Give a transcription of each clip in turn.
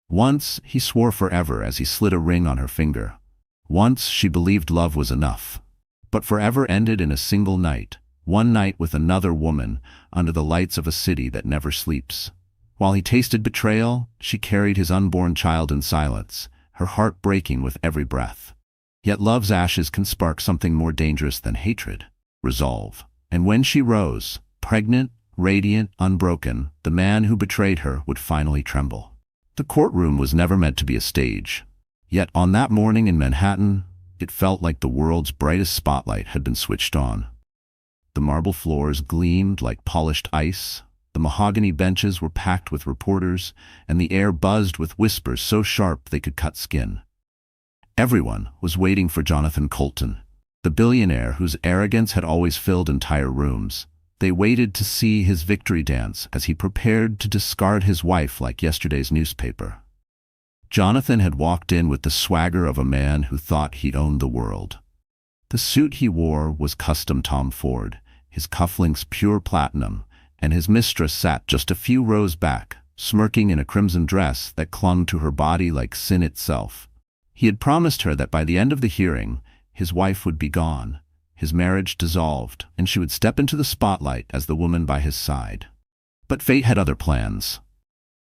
Once, he swore forever as he slid a ring on her finger. Once, she believed love was enough. But forever ended in a single night, one night with another woman, under the lights of a city that never sleeps. While he tasted betrayal, she carried his unborn child in silence, her heart breaking with every breath. Yet love's ashes can spark something more dangerous than hatred: resolve. And when she rose, pregnant, radiant, unbroken, the man who betrayed her would finally tremble. The courtroom was never meant to be a stage. Yet on that morning in Manhattan, it felt like the world's brightest spotlight had been switched on. The marble floors gleamed like polished ice, the mahogany benches were packed with reporters, and the air buzzed with whispers so sharp they could cut skin. Everyone was waiting for Jonathan Coulton, the billionaire whose arrogance had always filled entire rooms. They waited to see his victory dance as he prepared to discard his wife like yesterday's newspaper. Jonathan had walked in with the swagger of a man who thought he'd owned the world. The suit he wore was custom Tom Ford, his cufflinks pure platinum, and his mistress sat just a few rows back, smirking in a crimson dress that clung to her body like sin itself. He had promised her that by the end of the hearing, his wife would be gone, his marriage dissolved, and she would step into the spotlight as the woman by his side. But fate had other plans.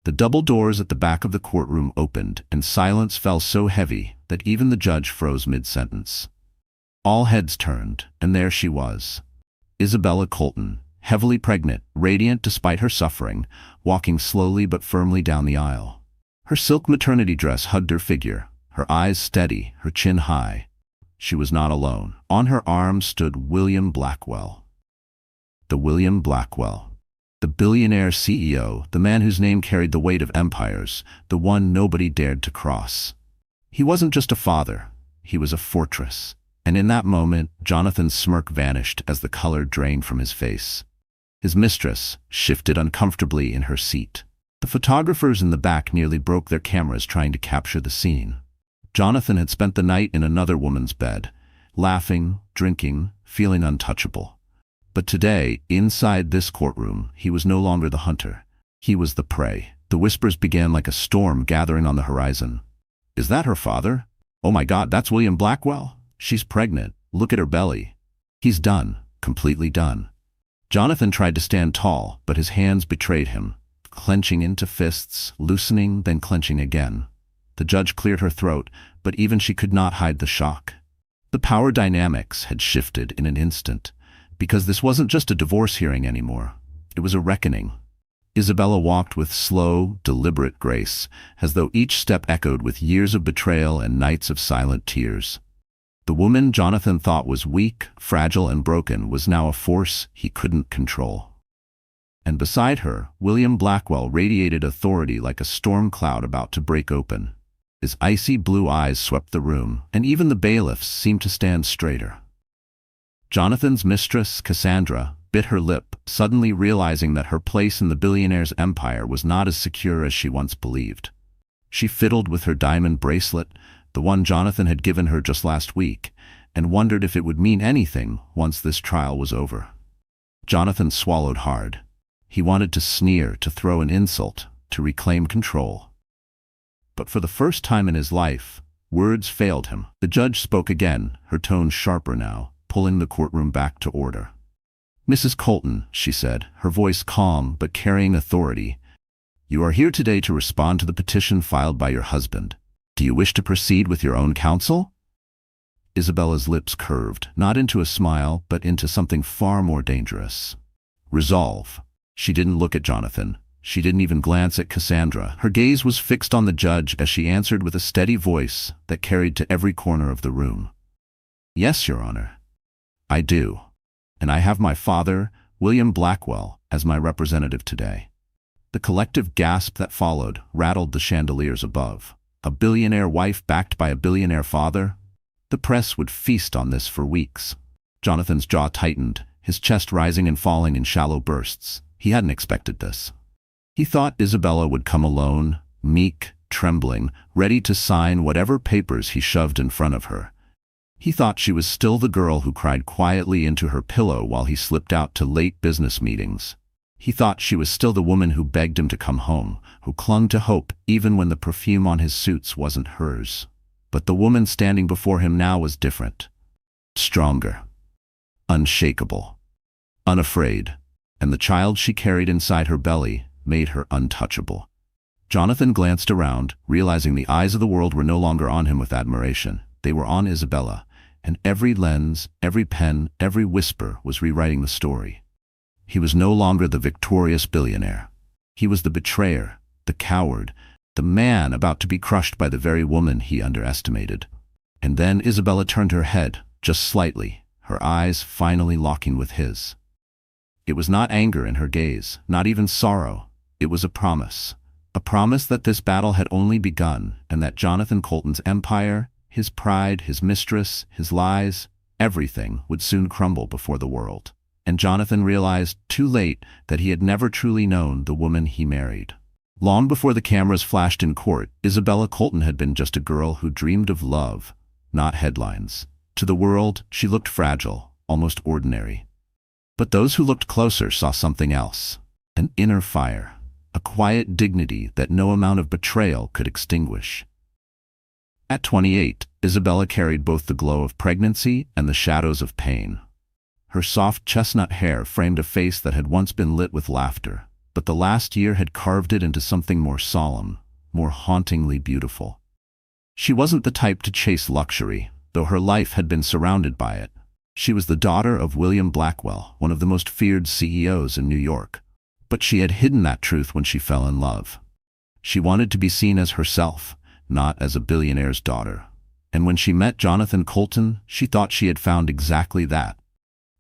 The double doors at the back of the courtroom opened, and silence fell so heavy that even the judge froze mid-sentence. All heads turned, and there she was, Isabella Coulton, heavily pregnant, radiant despite her suffering, walking slowly but firmly down the aisle. Her silk maternity dress hugged her figure, her eyes steady, her chin high. She was not alone. On her arm stood William Blackwell. The William Blackwell. The billionaire CEO, the man whose name carried the weight of empires, the one nobody dared to cross. He wasn't just a father, he was a fortress. And in that moment, Jonathan's smirk vanished as the color drained from his face. His mistress shifted uncomfortably in her seat. The photographers in the back nearly broke their cameras trying to capture the scene. Jonathan had spent the night in another woman's bed, laughing, drinking, feeling untouchable. But today, inside this courtroom, he was no longer the hunter. He was the prey. The whispers began like a storm gathering on the horizon. Is that her father? Oh my God, that's William Blackwell? She's pregnant. Look at her belly. He's done. Completely done. Jonathan tried to stand tall, but his hands betrayed him, clenching into fists, loosening, then clenching again. The judge cleared her throat, but even she could not hide the shock. The power dynamics had shifted in an instant, because this wasn't just a divorce hearing anymore. It was a reckoning. Isabella walked with slow, deliberate grace, as though each step echoed with years of betrayal and nights of silent tears. The woman Jonathan thought was weak, fragile, and broken was now a force he couldn't control. And beside her, William Blackwell radiated authority like a storm cloud about to break open. His icy blue eyes swept the room, and even the bailiffs seemed to stand straighter. Jonathan's mistress, Cassandra, bit her lip, suddenly realizing that her place in the billionaire's empire was not as secure as she once believed. She fiddled with her diamond bracelet, the one Jonathan had given her just last week, and wondered if it would mean anything once this trial was over. Jonathan swallowed hard. He wanted to sneer, to throw an insult, to reclaim control. But for the first time in his life, words failed him. The judge spoke again, her tone sharper now, pulling the courtroom back to order. "Mrs. Coulton," she said, her voice calm but carrying authority, "you are here today to respond to the petition filed by your husband. Do you wish to proceed with your own counsel?" Isabella's lips curved, not into a smile, but into something far more dangerous. Resolve. She didn't look at Jonathan. She didn't even glance at Cassandra. Her gaze was fixed on the judge as she answered with a steady voice that carried to every corner of the room. "Yes, Your Honor. I do. And I have my father, William Blackwell, as my representative today." The collective gasp that followed rattled the chandeliers above. A billionaire wife backed by a billionaire father? The press would feast on this for weeks. Jonathan's jaw tightened, his chest rising and falling in shallow bursts. He hadn't expected this. He thought Isabella would come alone, meek, trembling, ready to sign whatever papers he shoved in front of her. He thought she was still the girl who cried quietly into her pillow while he slipped out to late business meetings. He thought she was still the woman who begged him to come home, who clung to hope even when the perfume on his suits wasn't hers. But the woman standing before him now was different. Stronger. Unshakable. Unafraid. And the child she carried inside her belly made her untouchable. Jonathan glanced around, realizing the eyes of the world were no longer on him with admiration. They were on Isabella, and every lens, every pen, every whisper was rewriting the story. He was no longer the victorious billionaire. He was the betrayer, the coward, the man about to be crushed by the very woman he underestimated. And then Isabella turned her head, just slightly, her eyes finally locking with his. It was not anger in her gaze, not even sorrow. It was a promise that this battle had only begun, and that Jonathan Colton's empire, his pride, his mistress, his lies, everything would soon crumble before the world. And Jonathan realized, too late, that he had never truly known the woman he married. Long before the cameras flashed in court, Isabella Colton had been just a girl who dreamed of love, not headlines. To the world, she looked fragile, almost ordinary. But those who looked closer saw something else. An inner fire. A quiet dignity that no amount of betrayal could extinguish. At 28, Isabella carried both the glow of pregnancy and the shadows of pain. Her soft chestnut hair framed a face that had once been lit with laughter, but the last year had carved it into something more solemn, more hauntingly beautiful. She wasn't the type to chase luxury, though her life had been surrounded by it. She was the daughter of William Blackwell, one of the most feared CEOs in New York. But she had hidden that truth when she fell in love. She wanted to be seen as herself, not as a billionaire's daughter. And when she met Jonathan Colton, she thought she had found exactly that.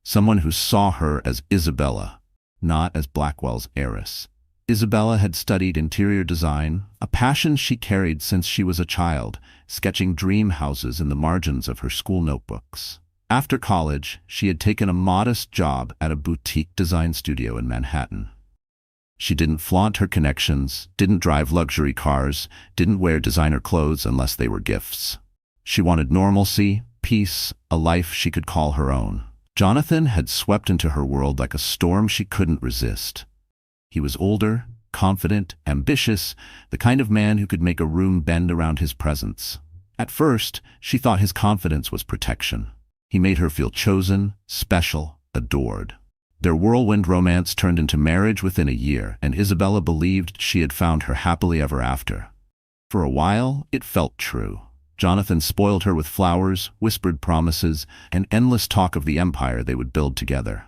Someone who saw her as Isabella, not as Blackwell's heiress. Isabella had studied interior design, a passion she carried since she was a child, sketching dream houses in the margins of her school notebooks. After college, she had taken a modest job at a boutique design studio in Manhattan. She didn't flaunt her connections, didn't drive luxury cars, didn't wear designer clothes unless they were gifts. She wanted normalcy, peace, a life she could call her own. Jonathan had swept into her world like a storm she couldn't resist. He was older, confident, ambitious, the kind of man who could make a room bend around his presence. At first, she thought his confidence was protection. He made her feel chosen, special, adored. Their whirlwind romance turned into marriage within a year, and Isabella believed she had found her happily ever after. For a while, it felt true. Jonathan spoiled her with flowers, whispered promises, and endless talk of the empire they would build together.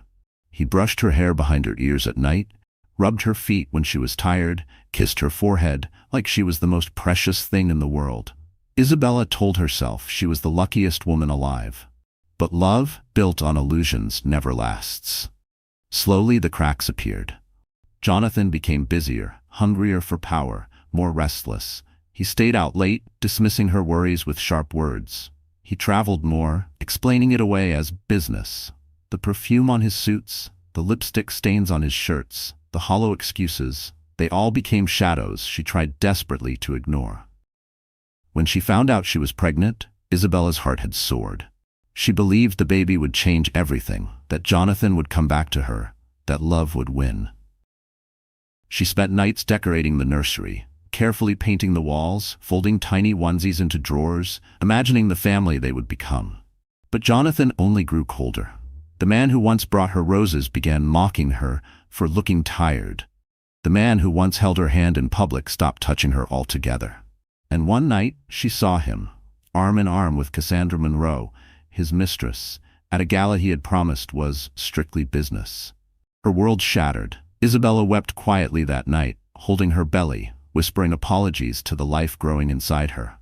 He brushed her hair behind her ears at night, rubbed her feet when she was tired, kissed her forehead like she was the most precious thing in the world. Isabella told herself she was the luckiest woman alive. But love, built on illusions, never lasts. Slowly the cracks appeared. Jonathan became busier, hungrier for power, more restless. He stayed out late, dismissing her worries with sharp words. He traveled more, explaining it away as business. The perfume on his suits, the lipstick stains on his shirts, the hollow excuses, they all became shadows she tried desperately to ignore. When she found out she was pregnant, Isabella's heart had soared. She believed the baby would change everything, that Jonathan would come back to her, that love would win. She spent nights decorating the nursery, carefully painting the walls, folding tiny onesies into drawers, imagining the family they would become. But Jonathan only grew colder. The man who once brought her roses began mocking her for looking tired. The man who once held her hand in public stopped touching her altogether. And one night, she saw him, arm in arm with Cassandra Monroe, his mistress, at a gala he had promised was strictly business. Her world shattered. Isabella wept quietly that night, holding her belly, whispering apologies to the life growing inside her.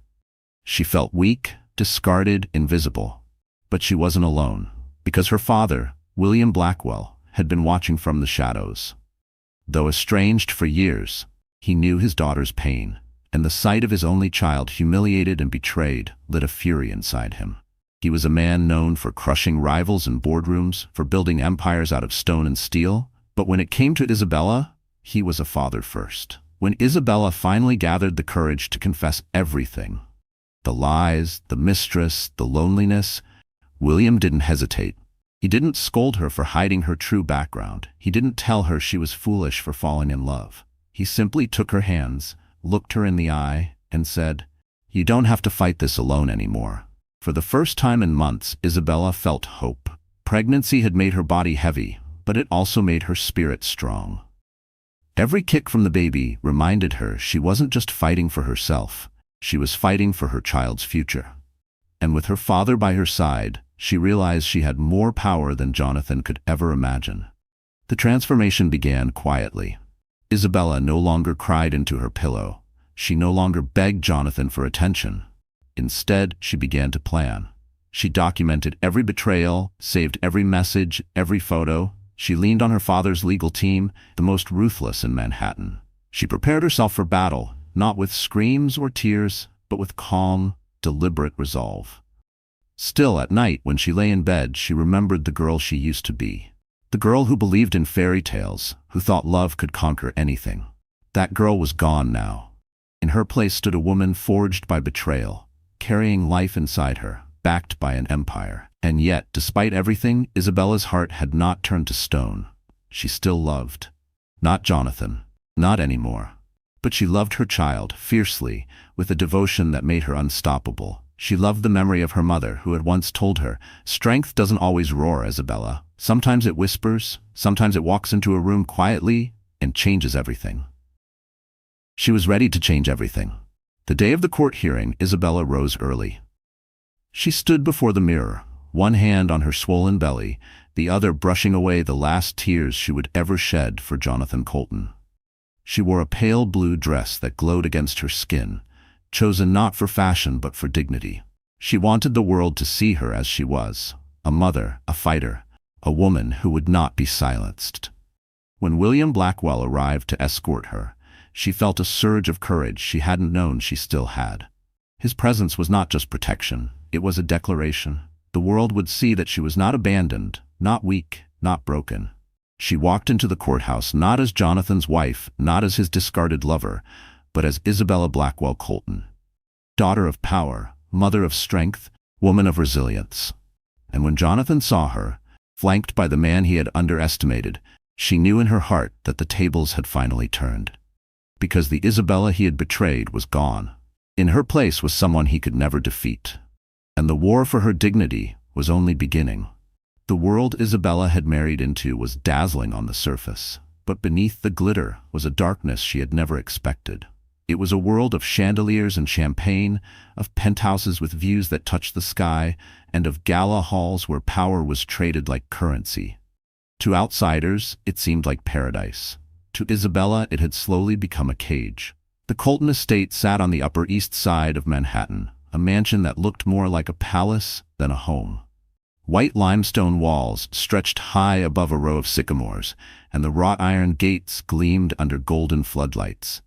She felt weak, discarded, invisible. But she wasn't alone, because her father, William Blackwell, had been watching from the shadows. Though estranged for years, he knew his daughter's pain, and the sight of his only child humiliated and betrayed lit a fury inside him. He was a man known for crushing rivals in boardrooms, for building empires out of stone and steel, but when it came to Isabella, he was a father first. When Isabella finally gathered the courage to confess everything, the lies, the mistress, the loneliness, William didn't hesitate. He didn't scold her for hiding her true background. He didn't tell her she was foolish for falling in love. He simply took her hands, looked her in the eye, and said, "You don't have to fight this alone anymore." For the first time in months, Isabella felt hope. Pregnancy had made her body heavy, but it also made her spirit strong. Every kick from the baby reminded her she wasn't just fighting for herself, she was fighting for her child's future. And with her father by her side, she realized she had more power than Jonathan could ever imagine. The transformation began quietly. Isabella no longer cried into her pillow. She no longer begged Jonathan for attention. Instead, she began to plan. She documented every betrayal, saved every message, every photo. She leaned on her father's legal team, the most ruthless in Manhattan. She prepared herself for battle, not with screams or tears, but with calm, deliberate resolve. Still, at night, when she lay in bed, she remembered the girl she used to be. The girl who believed in fairy tales, who thought love could conquer anything. That girl was gone now. In her place stood a woman forged by betrayal, carrying life inside her, backed by an empire. And yet, despite everything, Isabella's heart had not turned to stone. She still loved. Not Jonathan. Not anymore. But she loved her child, fiercely, with a devotion that made her unstoppable. She loved the memory of her mother, who had once told her, "Strength doesn't always roar, Isabella. Sometimes it whispers, sometimes it walks into a room quietly and changes everything." She was ready to change everything. The day of the court hearing, Isabella rose early. She stood before the mirror, one hand on her swollen belly, the other brushing away the last tears she would ever shed for Jonathan Colton. She wore a pale blue dress that glowed against her skin, chosen not for fashion but for dignity. She wanted the world to see her as she was, a mother, a fighter, a woman who would not be silenced. When William Blackwell arrived to escort her, she felt a surge of courage she hadn't known she still had. His presence was not just protection, it was a declaration. The world would see that she was not abandoned, not weak, not broken. She walked into the courthouse not as Jonathan's wife, not as his discarded lover, but as Isabella Blackwell Colton. Daughter of power, mother of strength, woman of resilience. And when Jonathan saw her, flanked by the man he had underestimated, she knew in her heart that the tables had finally turned. Because the Isabella he had betrayed was gone. In her place was someone he could never defeat. And the war for her dignity was only beginning. The world Isabella had married into was dazzling on the surface, but beneath the glitter was a darkness she had never expected. It was a world of chandeliers and champagne, of penthouses with views that touched the sky, and of gala halls where power was traded like currency. To outsiders, it seemed like paradise. To Isabella, it had slowly become a cage. The Colton estate sat on the Upper East Side of Manhattan, a mansion that looked more like a palace than a home. White limestone walls stretched high above a row of sycamores, and the wrought iron gates gleamed under golden floodlights.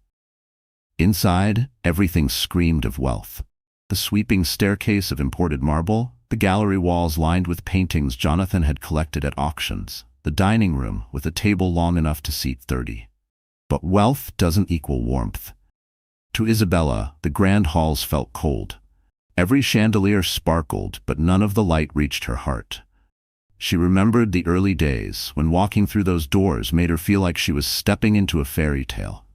Inside, everything screamed of wealth. The sweeping staircase of imported marble, the gallery walls lined with paintings Jonathan had collected at auctions, the dining room with a table long enough to seat 30. But wealth doesn't equal warmth. To Isabella, the grand halls felt cold. Every chandelier sparkled, but none of the light reached her heart. She remembered the early days when walking through those doors made her feel like she was stepping into a fairy tale.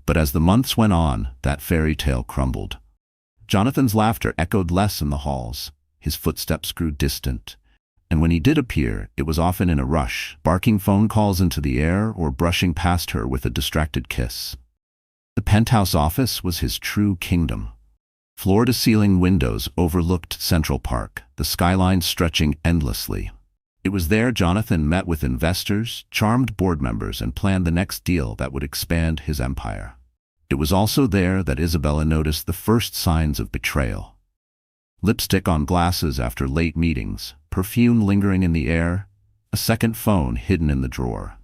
But as the months went on, that fairy tale crumbled. Jonathan's laughter echoed less in the halls. His footsteps grew distant. And when he did appear, it was often in a rush, barking phone calls into the air or brushing past her with a distracted kiss. The penthouse office was his true kingdom. Floor-to-ceiling windows overlooked Central Park, the skyline stretching endlessly. It was there Jonathan met with investors, charmed board members, and planned the next deal that would expand his empire. It was also there that Isabella noticed the first signs of betrayal. Lipstick on glasses after late meetings, perfume lingering in the air, a second phone hidden in the drawer.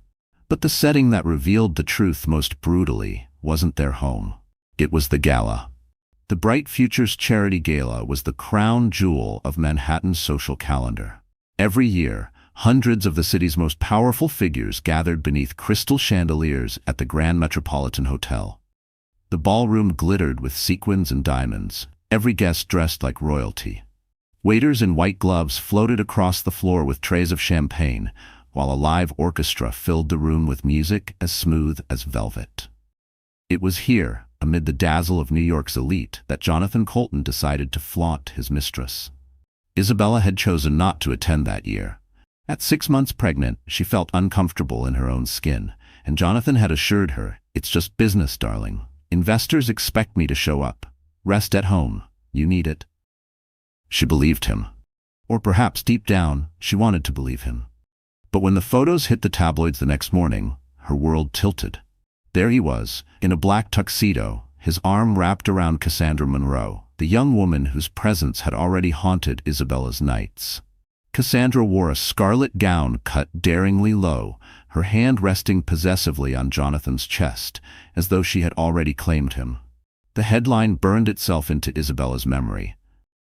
But the setting that revealed the truth most brutally wasn't their home. It was the gala. The Bright Futures Charity Gala was the crown jewel of Manhattan's social calendar. Every year, hundreds of the city's most powerful figures gathered beneath crystal chandeliers at the Grand Metropolitan Hotel. The ballroom glittered with sequins and diamonds, every guest dressed like royalty. Waiters in white gloves floated across the floor with trays of champagne, while a live orchestra filled the room with music as smooth as velvet. It was here, amid the dazzle of New York's elite, that Jonathan Colton decided to flaunt his mistress. Isabella had chosen not to attend that year. At 6 months pregnant, she felt uncomfortable in her own skin, and Jonathan had assured her, "It's just business, darling. Investors expect me to show up. Rest at home. You need it." She believed him. Or perhaps deep down, she wanted to believe him. But when the photos hit the tabloids the next morning, her world tilted. There he was, in a black tuxedo, his arm wrapped around Cassandra Monroe, the young woman whose presence had already haunted Isabella's nights. Cassandra wore a scarlet gown cut daringly low, her hand resting possessively on Jonathan's chest, as though she had already claimed him. The headline burned itself into Isabella's memory.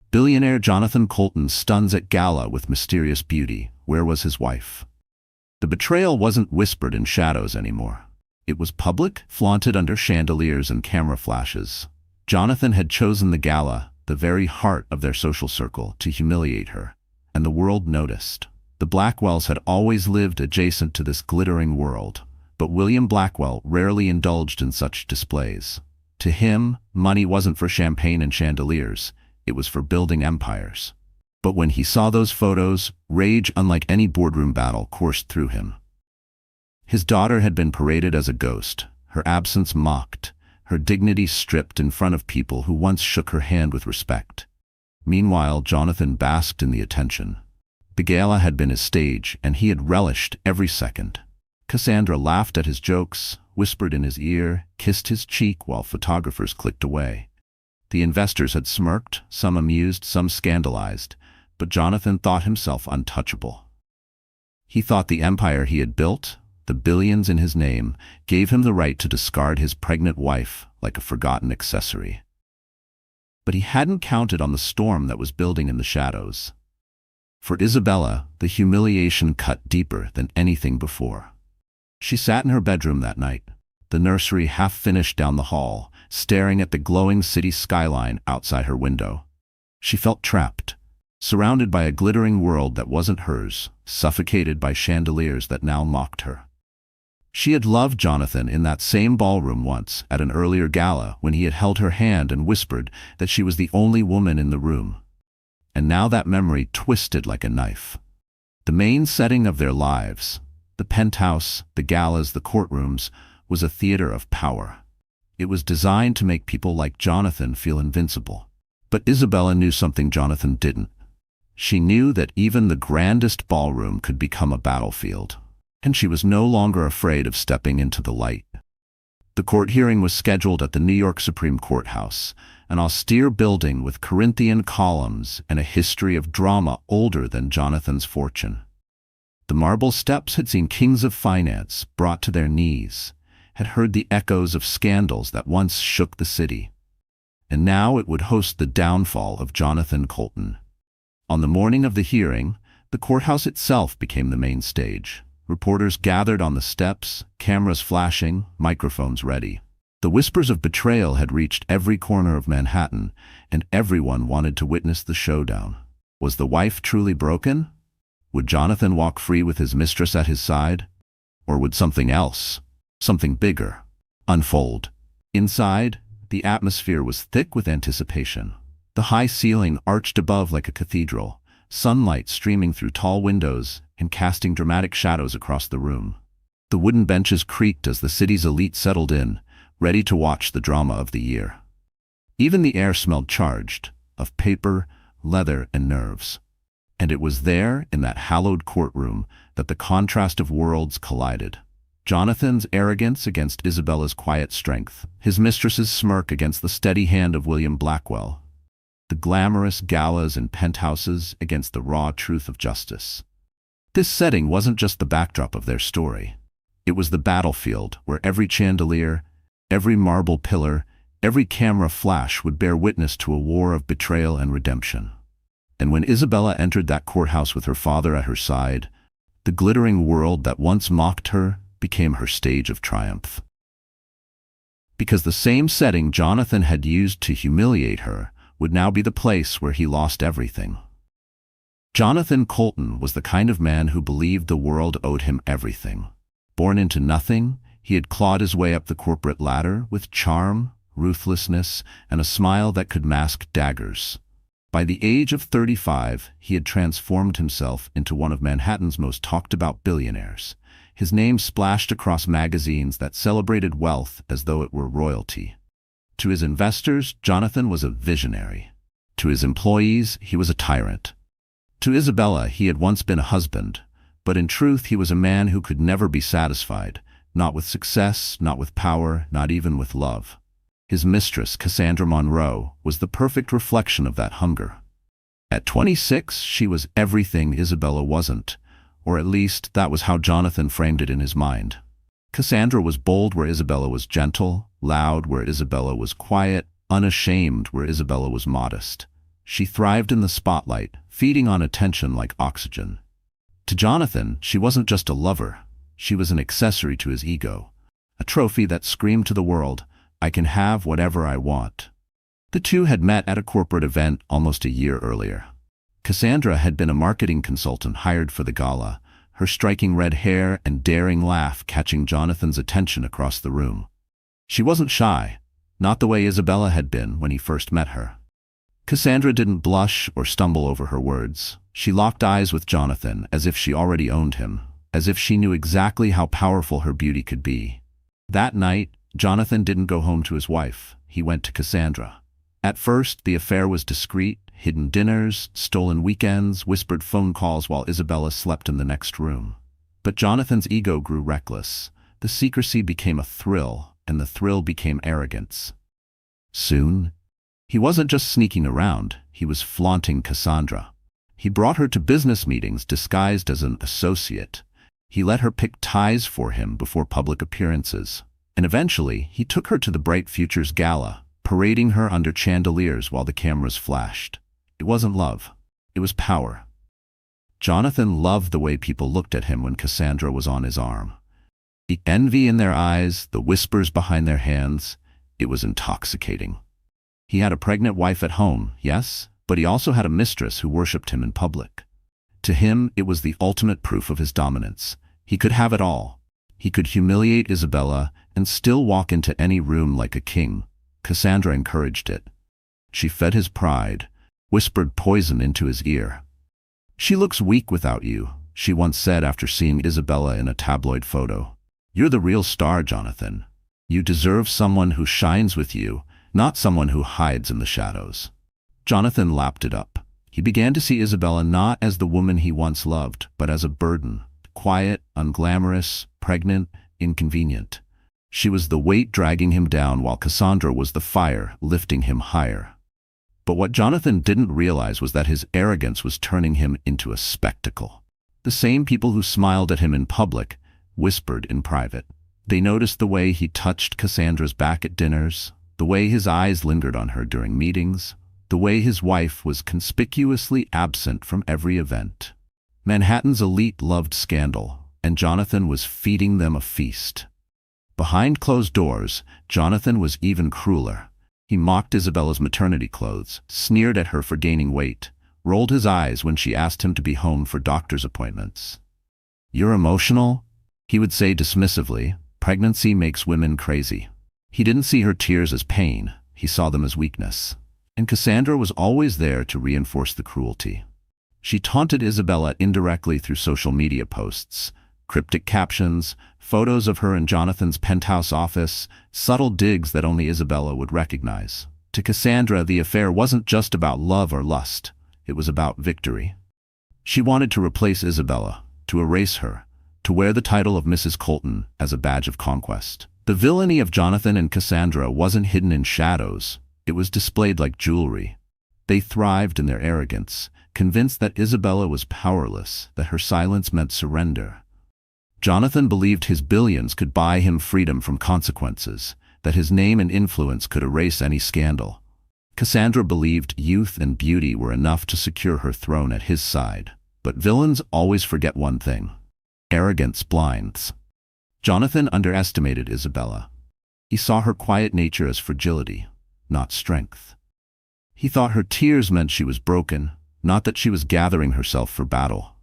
"Billionaire Jonathan Colton stuns at gala with mysterious beauty. Where was his wife?" The betrayal wasn't whispered in shadows anymore. It was public, flaunted under chandeliers and camera flashes. Jonathan had chosen the gala, the very heart of their social circle, to humiliate her, and the world noticed. The Blackwells had always lived adjacent to this glittering world, but William Blackwell rarely indulged in such displays. To him, money wasn't for champagne and chandeliers, it was for building empires. But when he saw those photos, rage unlike any boardroom battle coursed through him. His daughter had been paraded as a ghost, her absence mocked, her dignity stripped in front of people who once shook her hand with respect. Meanwhile, Jonathan basked in the attention. The gala had been his stage, and he had relished every second. Cassandra laughed at his jokes, whispered in his ear, kissed his cheek while photographers clicked away. The investors had smirked, some amused, some scandalized, but Jonathan thought himself untouchable. He thought the empire he had built, the billions in his name, gave him the right to discard his pregnant wife like a forgotten accessory. But he hadn't counted on the storm that was building in the shadows. For Isabella, the humiliation cut deeper than anything before. She sat in her bedroom that night, the nursery half finished down the hall, staring at the glowing city skyline outside her window. She felt trapped, surrounded by a glittering world that wasn't hers, suffocated by chandeliers that now mocked her. She had loved Jonathan in that same ballroom once, at an earlier gala, when he had held her hand and whispered that she was the only woman in the room. And now that memory twisted like a knife. The main setting of their lives, the penthouse, the galas, the courtrooms, was a theater of power. It was designed to make people like Jonathan feel invincible. But Isabella knew something Jonathan didn't. She knew that even the grandest ballroom could become a battlefield, and she was no longer afraid of stepping into the light. The court hearing was scheduled at the New York Supreme Courthouse, an austere building with Corinthian columns and a history of drama older than Jonathan's fortune. The marble steps had seen kings of finance brought to their knees, had heard the echoes of scandals that once shook the city. And now it would host the downfall of Jonathan Colton. On the morning of the hearing, the courthouse itself became the main stage. Reporters gathered on the steps, cameras flashing, microphones ready. The whispers of betrayal had reached every corner of Manhattan, and everyone wanted to witness the showdown. Was the wife truly broken? Would Jonathan walk free with his mistress at his side? Or would something else, something bigger, unfold? Inside, the atmosphere was thick with anticipation. The high ceiling arched above like a cathedral, sunlight streaming through tall windows and casting dramatic shadows across the room. The wooden benches creaked as the city's elite settled in, ready to watch the drama of the year. Even the air smelled charged, of paper, leather, and nerves. And it was there, in that hallowed courtroom, that the contrast of worlds collided. Jonathan's arrogance against Isabella's quiet strength, his mistress's smirk against the steady hand of William Blackwell, the glamorous galas and penthouses against the raw truth of justice. This setting wasn't just the backdrop of their story. It was the battlefield where every chandelier, every marble pillar, every camera flash would bear witness to a war of betrayal and redemption. And when Isabella entered that courthouse with her father at her side, the glittering world that once mocked her became her stage of triumph. Because the same setting Jonathan had used to humiliate her would now be the place where he lost everything. Jonathan Colton was the kind of man who believed the world owed him everything. Born into nothing, he had clawed his way up the corporate ladder with charm, ruthlessness, and a smile that could mask daggers. By the age of 35, he had transformed himself into one of Manhattan's most talked-about billionaires. His name splashed across magazines that celebrated wealth as though it were royalty. To his investors, Jonathan was a visionary. To his employees, he was a tyrant. To Isabella, he had once been a husband, but in truth he was a man who could never be satisfied, not with success, not with power, not even with love. His mistress, Cassandra Monroe, was the perfect reflection of that hunger. At 26, she was everything Isabella wasn't, or at least that was how Jonathan framed it in his mind. Cassandra was bold where Isabella was gentle, loud where Isabella was quiet, unashamed where Isabella was modest. She thrived in the spotlight, feeding on attention like oxygen. To Jonathan, she wasn't just a lover. She was an accessory to his ego, a trophy that screamed to the world, "I can have whatever I want." The two had met at a corporate event almost a year earlier. Cassandra had been a marketing consultant hired for the gala, her striking red hair and daring laugh catching Jonathan's attention across the room. She wasn't shy, not the way Isabella had been when he first met her. Cassandra didn't blush or stumble over her words. She locked eyes with Jonathan as if she already owned him, as if she knew exactly how powerful her beauty could be. That night, Jonathan didn't go home to his wife. He went to Cassandra. At first, the affair was discreet: hidden dinners, stolen weekends, whispered phone calls while Isabella slept in the next room. But Jonathan's ego grew reckless. The secrecy became a thrill, and the thrill became arrogance. Soon, he wasn't just sneaking around, he was flaunting Cassandra. He brought her to business meetings disguised as an associate. He let her pick ties for him before public appearances. And eventually, he took her to the Bright Futures Gala, parading her under chandeliers while the cameras flashed. It wasn't love. It was power. Jonathan loved the way people looked at him when Cassandra was on his arm. The envy in their eyes, the whispers behind their hands, it was intoxicating. He had a pregnant wife at home, yes, but he also had a mistress who worshipped him in public. To him, it was the ultimate proof of his dominance. He could have it all. He could humiliate Isabella and still walk into any room like a king. Cassandra encouraged it. She fed his pride, whispered poison into his ear. "She looks weak without you," she once said after seeing Isabella in a tabloid photo. "You're the real star, Jonathan. You deserve someone who shines with you, not someone who hides in the shadows." Jonathan lapped it up. He began to see Isabella not as the woman he once loved, but as a burden. Quiet, unglamorous, pregnant, inconvenient. She was the weight dragging him down while Cassandra was the fire lifting him higher. But what Jonathan didn't realize was that his arrogance was turning him into a spectacle. The same people who smiled at him in public whispered in private. They noticed the way he touched Cassandra's back at dinners, the way his eyes lingered on her during meetings, the way his wife was conspicuously absent from every event. Manhattan's elite loved scandal, and Jonathan was feeding them a feast. Behind closed doors, Jonathan was even crueler. He mocked Isabella's maternity clothes, sneered at her for gaining weight, rolled his eyes when she asked him to be home for doctor's appointments. "You're emotional?" he would say dismissively. "Pregnancy makes women crazy." He didn't see her tears as pain, he saw them as weakness. And Cassandra was always there to reinforce the cruelty. She taunted Isabella indirectly through social media posts, cryptic captions, photos of her in Jonathan's penthouse office, subtle digs that only Isabella would recognize. To Cassandra, the affair wasn't just about love or lust, it was about victory. She wanted to replace Isabella, to erase her, to wear the title of Mrs. Colton as a badge of conquest. The villainy of Jonathan and Cassandra wasn't hidden in shadows, it was displayed like jewelry. They thrived in their arrogance, convinced that Isabella was powerless, that her silence meant surrender. Jonathan believed his billions could buy him freedom from consequences, that his name and influence could erase any scandal. Cassandra believed youth and beauty were enough to secure her throne at his side. But villains always forget one thing: arrogance blinds. Jonathan underestimated Isabella. He saw her quiet nature as fragility, not strength. He thought her tears meant she was broken, not that she was gathering herself for battle.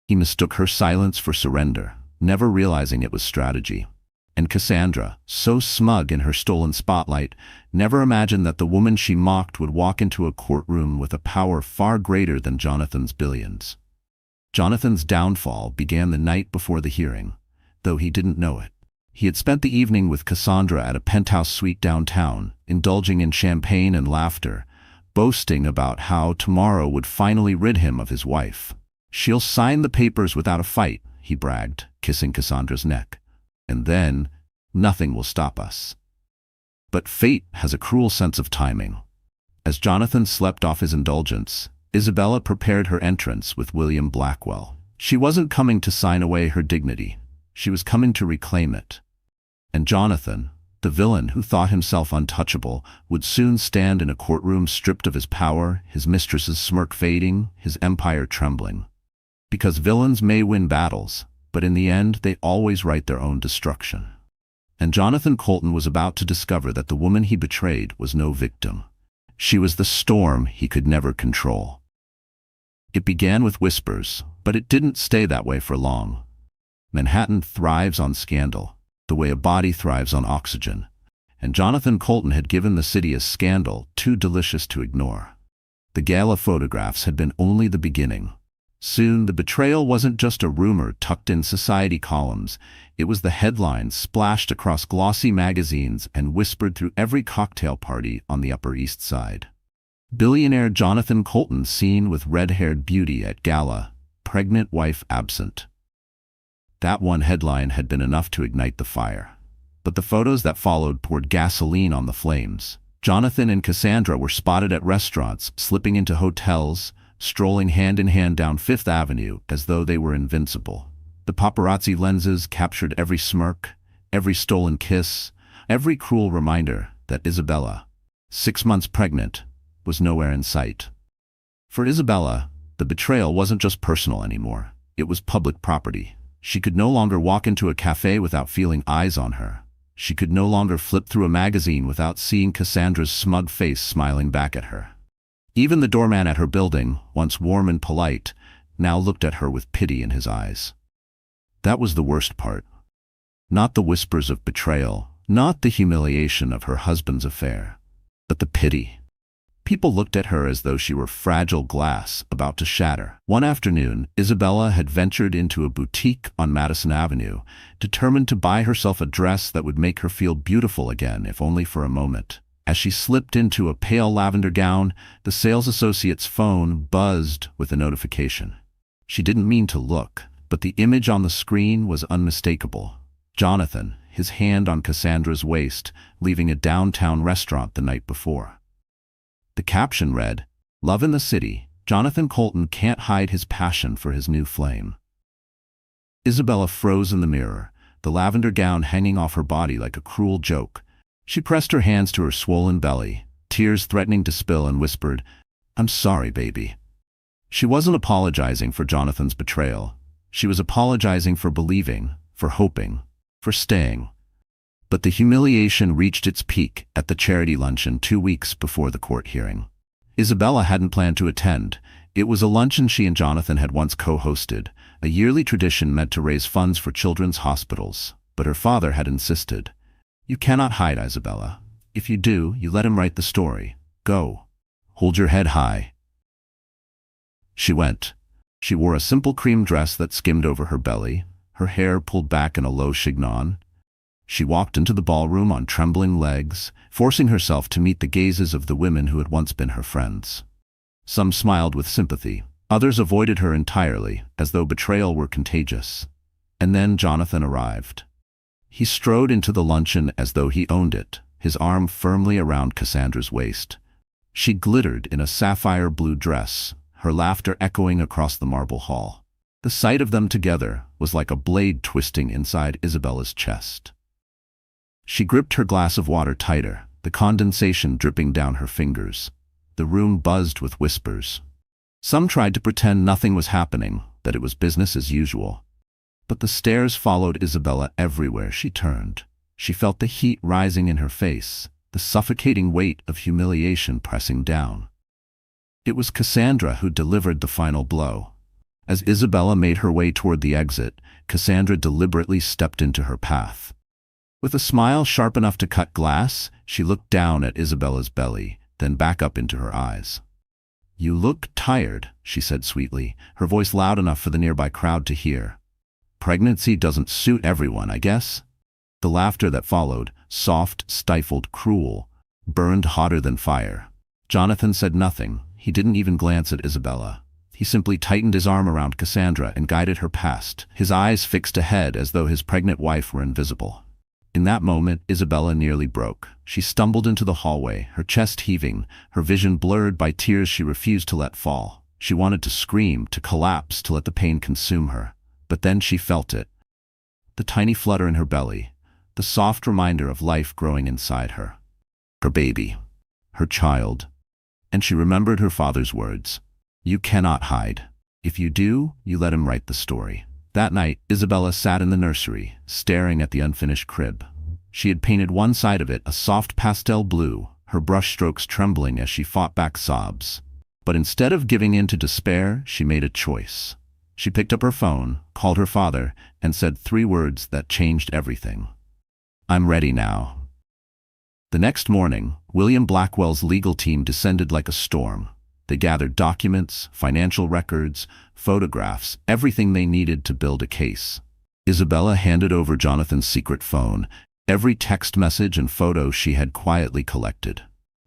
He mistook her silence for surrender, never realizing it was strategy. And Cassandra, so smug in her stolen spotlight, never imagined that the woman she mocked would walk into a courtroom with a power far greater than Jonathan's billions. Jonathan's downfall began the night before the hearing, though he didn't know it. He had spent the evening with Cassandra at a penthouse suite downtown, indulging in champagne and laughter, boasting about how tomorrow would finally rid him of his wife. "She'll sign the papers without a fight," he bragged, kissing Cassandra's neck. "And then, nothing will stop us." But fate has a cruel sense of timing. As Jonathan slept off his indulgence, Isabella prepared her entrance with William Blackwell. She wasn't coming to sign away her dignity. She was coming to reclaim it. And Jonathan, the villain who thought himself untouchable, would soon stand in a courtroom stripped of his power, his mistress's smirk fading, his empire trembling. Because villains may win battles, but in the end they always write their own destruction. And Jonathan Colton was about to discover that the woman he betrayed was no victim. She was the storm he could never control. It began with whispers, but it didn't stay that way for long. Manhattan thrives on scandal, the way a body thrives on oxygen. And Jonathan Colton had given the city a scandal too delicious to ignore. The gala photographs had been only the beginning. Soon, the betrayal wasn't just a rumor tucked in society columns. It was the headlines splashed across glossy magazines and whispered through every cocktail party on the Upper East Side. Billionaire Jonathan Colton seen with red-haired beauty at gala, pregnant wife absent. That one headline had been enough to ignite the fire. But the photos that followed poured gasoline on the flames. Jonathan and Cassandra were spotted at restaurants, slipping into hotels, strolling hand-in-hand down Fifth Avenue as though they were invincible. The paparazzi lenses captured every smirk, every stolen kiss, every cruel reminder that Isabella, 6 months pregnant, was nowhere in sight. For Isabella, the betrayal wasn't just personal anymore. It was public property. She could no longer walk into a cafe without feeling eyes on her. She could no longer flip through a magazine without seeing Cassandra's smug face smiling back at her. Even the doorman at her building, once warm and polite, now looked at her with pity in his eyes. That was the worst part. Not the whispers of betrayal, not the humiliation of her husband's affair, but the pity. People looked at her as though she were fragile glass about to shatter. One afternoon, Isabella had ventured into a boutique on Madison Avenue, determined to buy herself a dress that would make her feel beautiful again, if only for a moment. As she slipped into a pale lavender gown, the sales associate's phone buzzed with a notification. She didn't mean to look, but the image on the screen was unmistakable. Jonathan, his hand on Cassandra's waist, leaving a downtown restaurant the night before. The caption read, "Love in the city. Jonathan Colton can't hide his passion for his new flame." Isabella froze in the mirror, the lavender gown hanging off her body like a cruel joke. She pressed her hands to her swollen belly, tears threatening to spill, and whispered, "I'm sorry, baby." She wasn't apologizing for Jonathan's betrayal. She was apologizing for believing, for hoping, for staying. But the humiliation reached its peak at the charity luncheon 2 weeks before the court hearing. Isabella hadn't planned to attend. It was a luncheon she and Jonathan had once co-hosted, a yearly tradition meant to raise funds for children's hospitals. But her father had insisted, "You cannot hide, Isabella. If you do, you let him write the story. Go. Hold your head high." She went. She wore a simple cream dress that skimmed over her belly, her hair pulled back in a low chignon. She walked into the ballroom on trembling legs, forcing herself to meet the gazes of the women who had once been her friends. Some smiled with sympathy. Others avoided her entirely, as though betrayal were contagious. And then Jonathan arrived. He strode into the luncheon as though he owned it, his arm firmly around Cassandra's waist. She glittered in a sapphire blue dress, her laughter echoing across the marble hall. The sight of them together was like a blade twisting inside Isabella's chest. She gripped her glass of water tighter, the condensation dripping down her fingers. The room buzzed with whispers. Some tried to pretend nothing was happening, that it was business as usual. But the stares followed Isabella everywhere she turned. She felt the heat rising in her face, the suffocating weight of humiliation pressing down. It was Cassandra who delivered the final blow. As Isabella made her way toward the exit, Cassandra deliberately stepped into her path. With a smile sharp enough to cut glass, she looked down at Isabella's belly, then back up into her eyes. "You look tired," she said sweetly, her voice loud enough for the nearby crowd to hear. "Pregnancy doesn't suit everyone, I guess?" The laughter that followed, soft, stifled, cruel, burned hotter than fire. Jonathan said nothing. He didn't even glance at Isabella. He simply tightened his arm around Cassandra and guided her past, his eyes fixed ahead as though his pregnant wife were invisible. In that moment, Isabella nearly broke. She stumbled into the hallway, her chest heaving, her vision blurred by tears she refused to let fall. She wanted to scream, to collapse, to let the pain consume her. But then she felt it. The tiny flutter in her belly, the soft reminder of life growing inside her. Her baby. Her child. And she remembered her father's words. "You cannot hide. If you do, you let him write the story." That night, Isabella sat in the nursery, staring at the unfinished crib. She had painted one side of it a soft pastel blue, her brushstrokes trembling as she fought back sobs. But instead of giving in to despair, she made a choice. She picked up her phone, called her father, and said 3 words that changed everything. "I'm ready now." The next morning, William Blackwell's legal team descended like a storm. They gathered documents, financial records, photographs, everything they needed to build a case. Isabella handed over Jonathan's secret phone, every text message and photo she had quietly collected.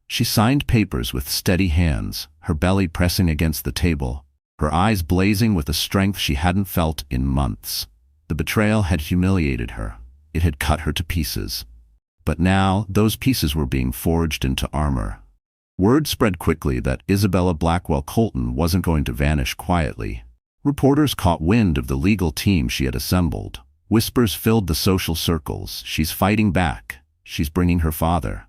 She signed papers with steady hands, her belly pressing against the table, her eyes blazing with a strength she hadn't felt in months. The betrayal had humiliated her. It had cut her to pieces. But now, those pieces were being forged into armor. Word spread quickly that Isabella Blackwell Colton wasn't going to vanish quietly. Reporters caught wind of the legal team she had assembled. Whispers filled the social circles. "She's fighting back. She's bringing her father."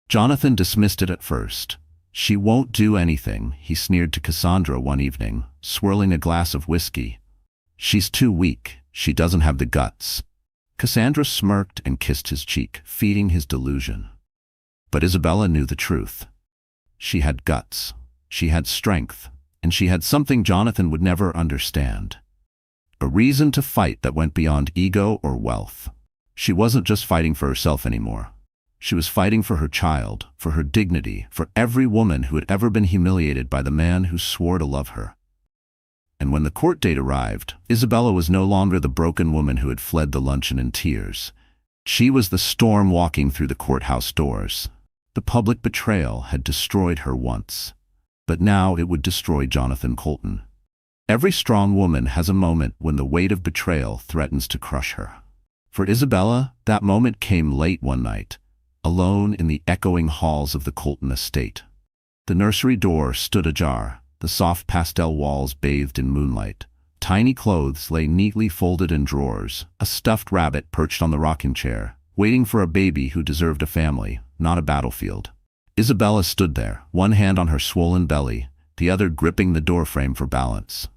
Jonathan dismissed it at first. "She won't do anything," he sneered to Cassandra one evening, swirling a glass of whiskey. "She's too weak. She doesn't have the guts." Cassandra smirked and kissed his cheek, feeding his delusion. But Isabella knew the truth. She had guts, she had strength, and she had something Jonathan would never understand. A reason to fight that went beyond ego or wealth. She wasn't just fighting for herself anymore. She was fighting for her child, for her dignity, for every woman who had ever been humiliated by the man who swore to love her. And when the court date arrived, Isabella was no longer the broken woman who had fled the luncheon in tears. She was the storm walking through the courthouse doors. The public betrayal had destroyed her once, but now it would destroy Jonathan Colton. Every strong woman has a moment when the weight of betrayal threatens to crush her. For Isabella, that moment came late one night, alone in the echoing halls of the Colton estate. The nursery door stood ajar, the soft pastel walls bathed in moonlight. Tiny clothes lay neatly folded in drawers, a stuffed rabbit perched on the rocking chair, waiting for a baby who deserved a family, not a battlefield. Isabella stood there, one hand on her swollen belly, the other gripping the doorframe for balance.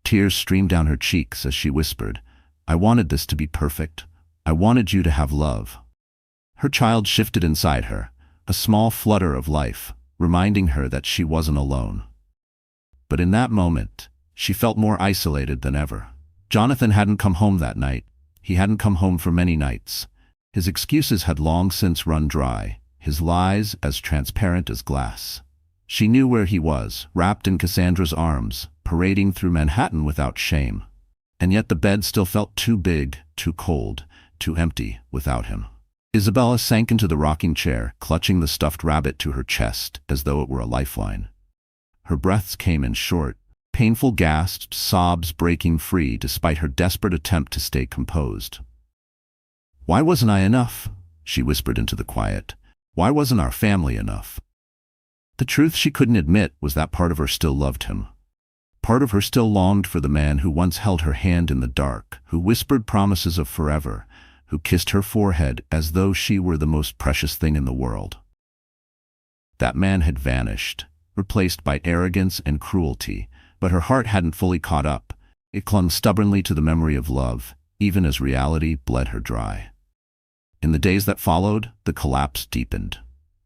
Tears streamed down her cheeks as she whispered, "I wanted this to be perfect. I wanted you to have love." Her child shifted inside her, a small flutter of life, reminding her that she wasn't alone. But in that moment, she felt more isolated than ever. Jonathan hadn't come home that night. He hadn't come home for many nights. His excuses had long since run dry, his lies as transparent as glass. She knew where he was, wrapped in Cassandra's arms, parading through Manhattan without shame. And yet the bed still felt too big, too cold, too empty without him. Isabella sank into the rocking chair, clutching the stuffed rabbit to her chest as though it were a lifeline. Her breaths came in short, painful gasps, sobs breaking free despite her desperate attempt to stay composed. "Why wasn't I enough?" she whispered into the quiet. "Why wasn't our family enough?" The truth she couldn't admit was that part of her still loved him. Part of her still longed for the man who once held her hand in the dark, who whispered promises of forever, who kissed her forehead as though she were the most precious thing in the world. That man had vanished, replaced by arrogance and cruelty, but her heart hadn't fully caught up. It clung stubbornly to the memory of love, even as reality bled her dry. In the days that followed, the collapse deepened.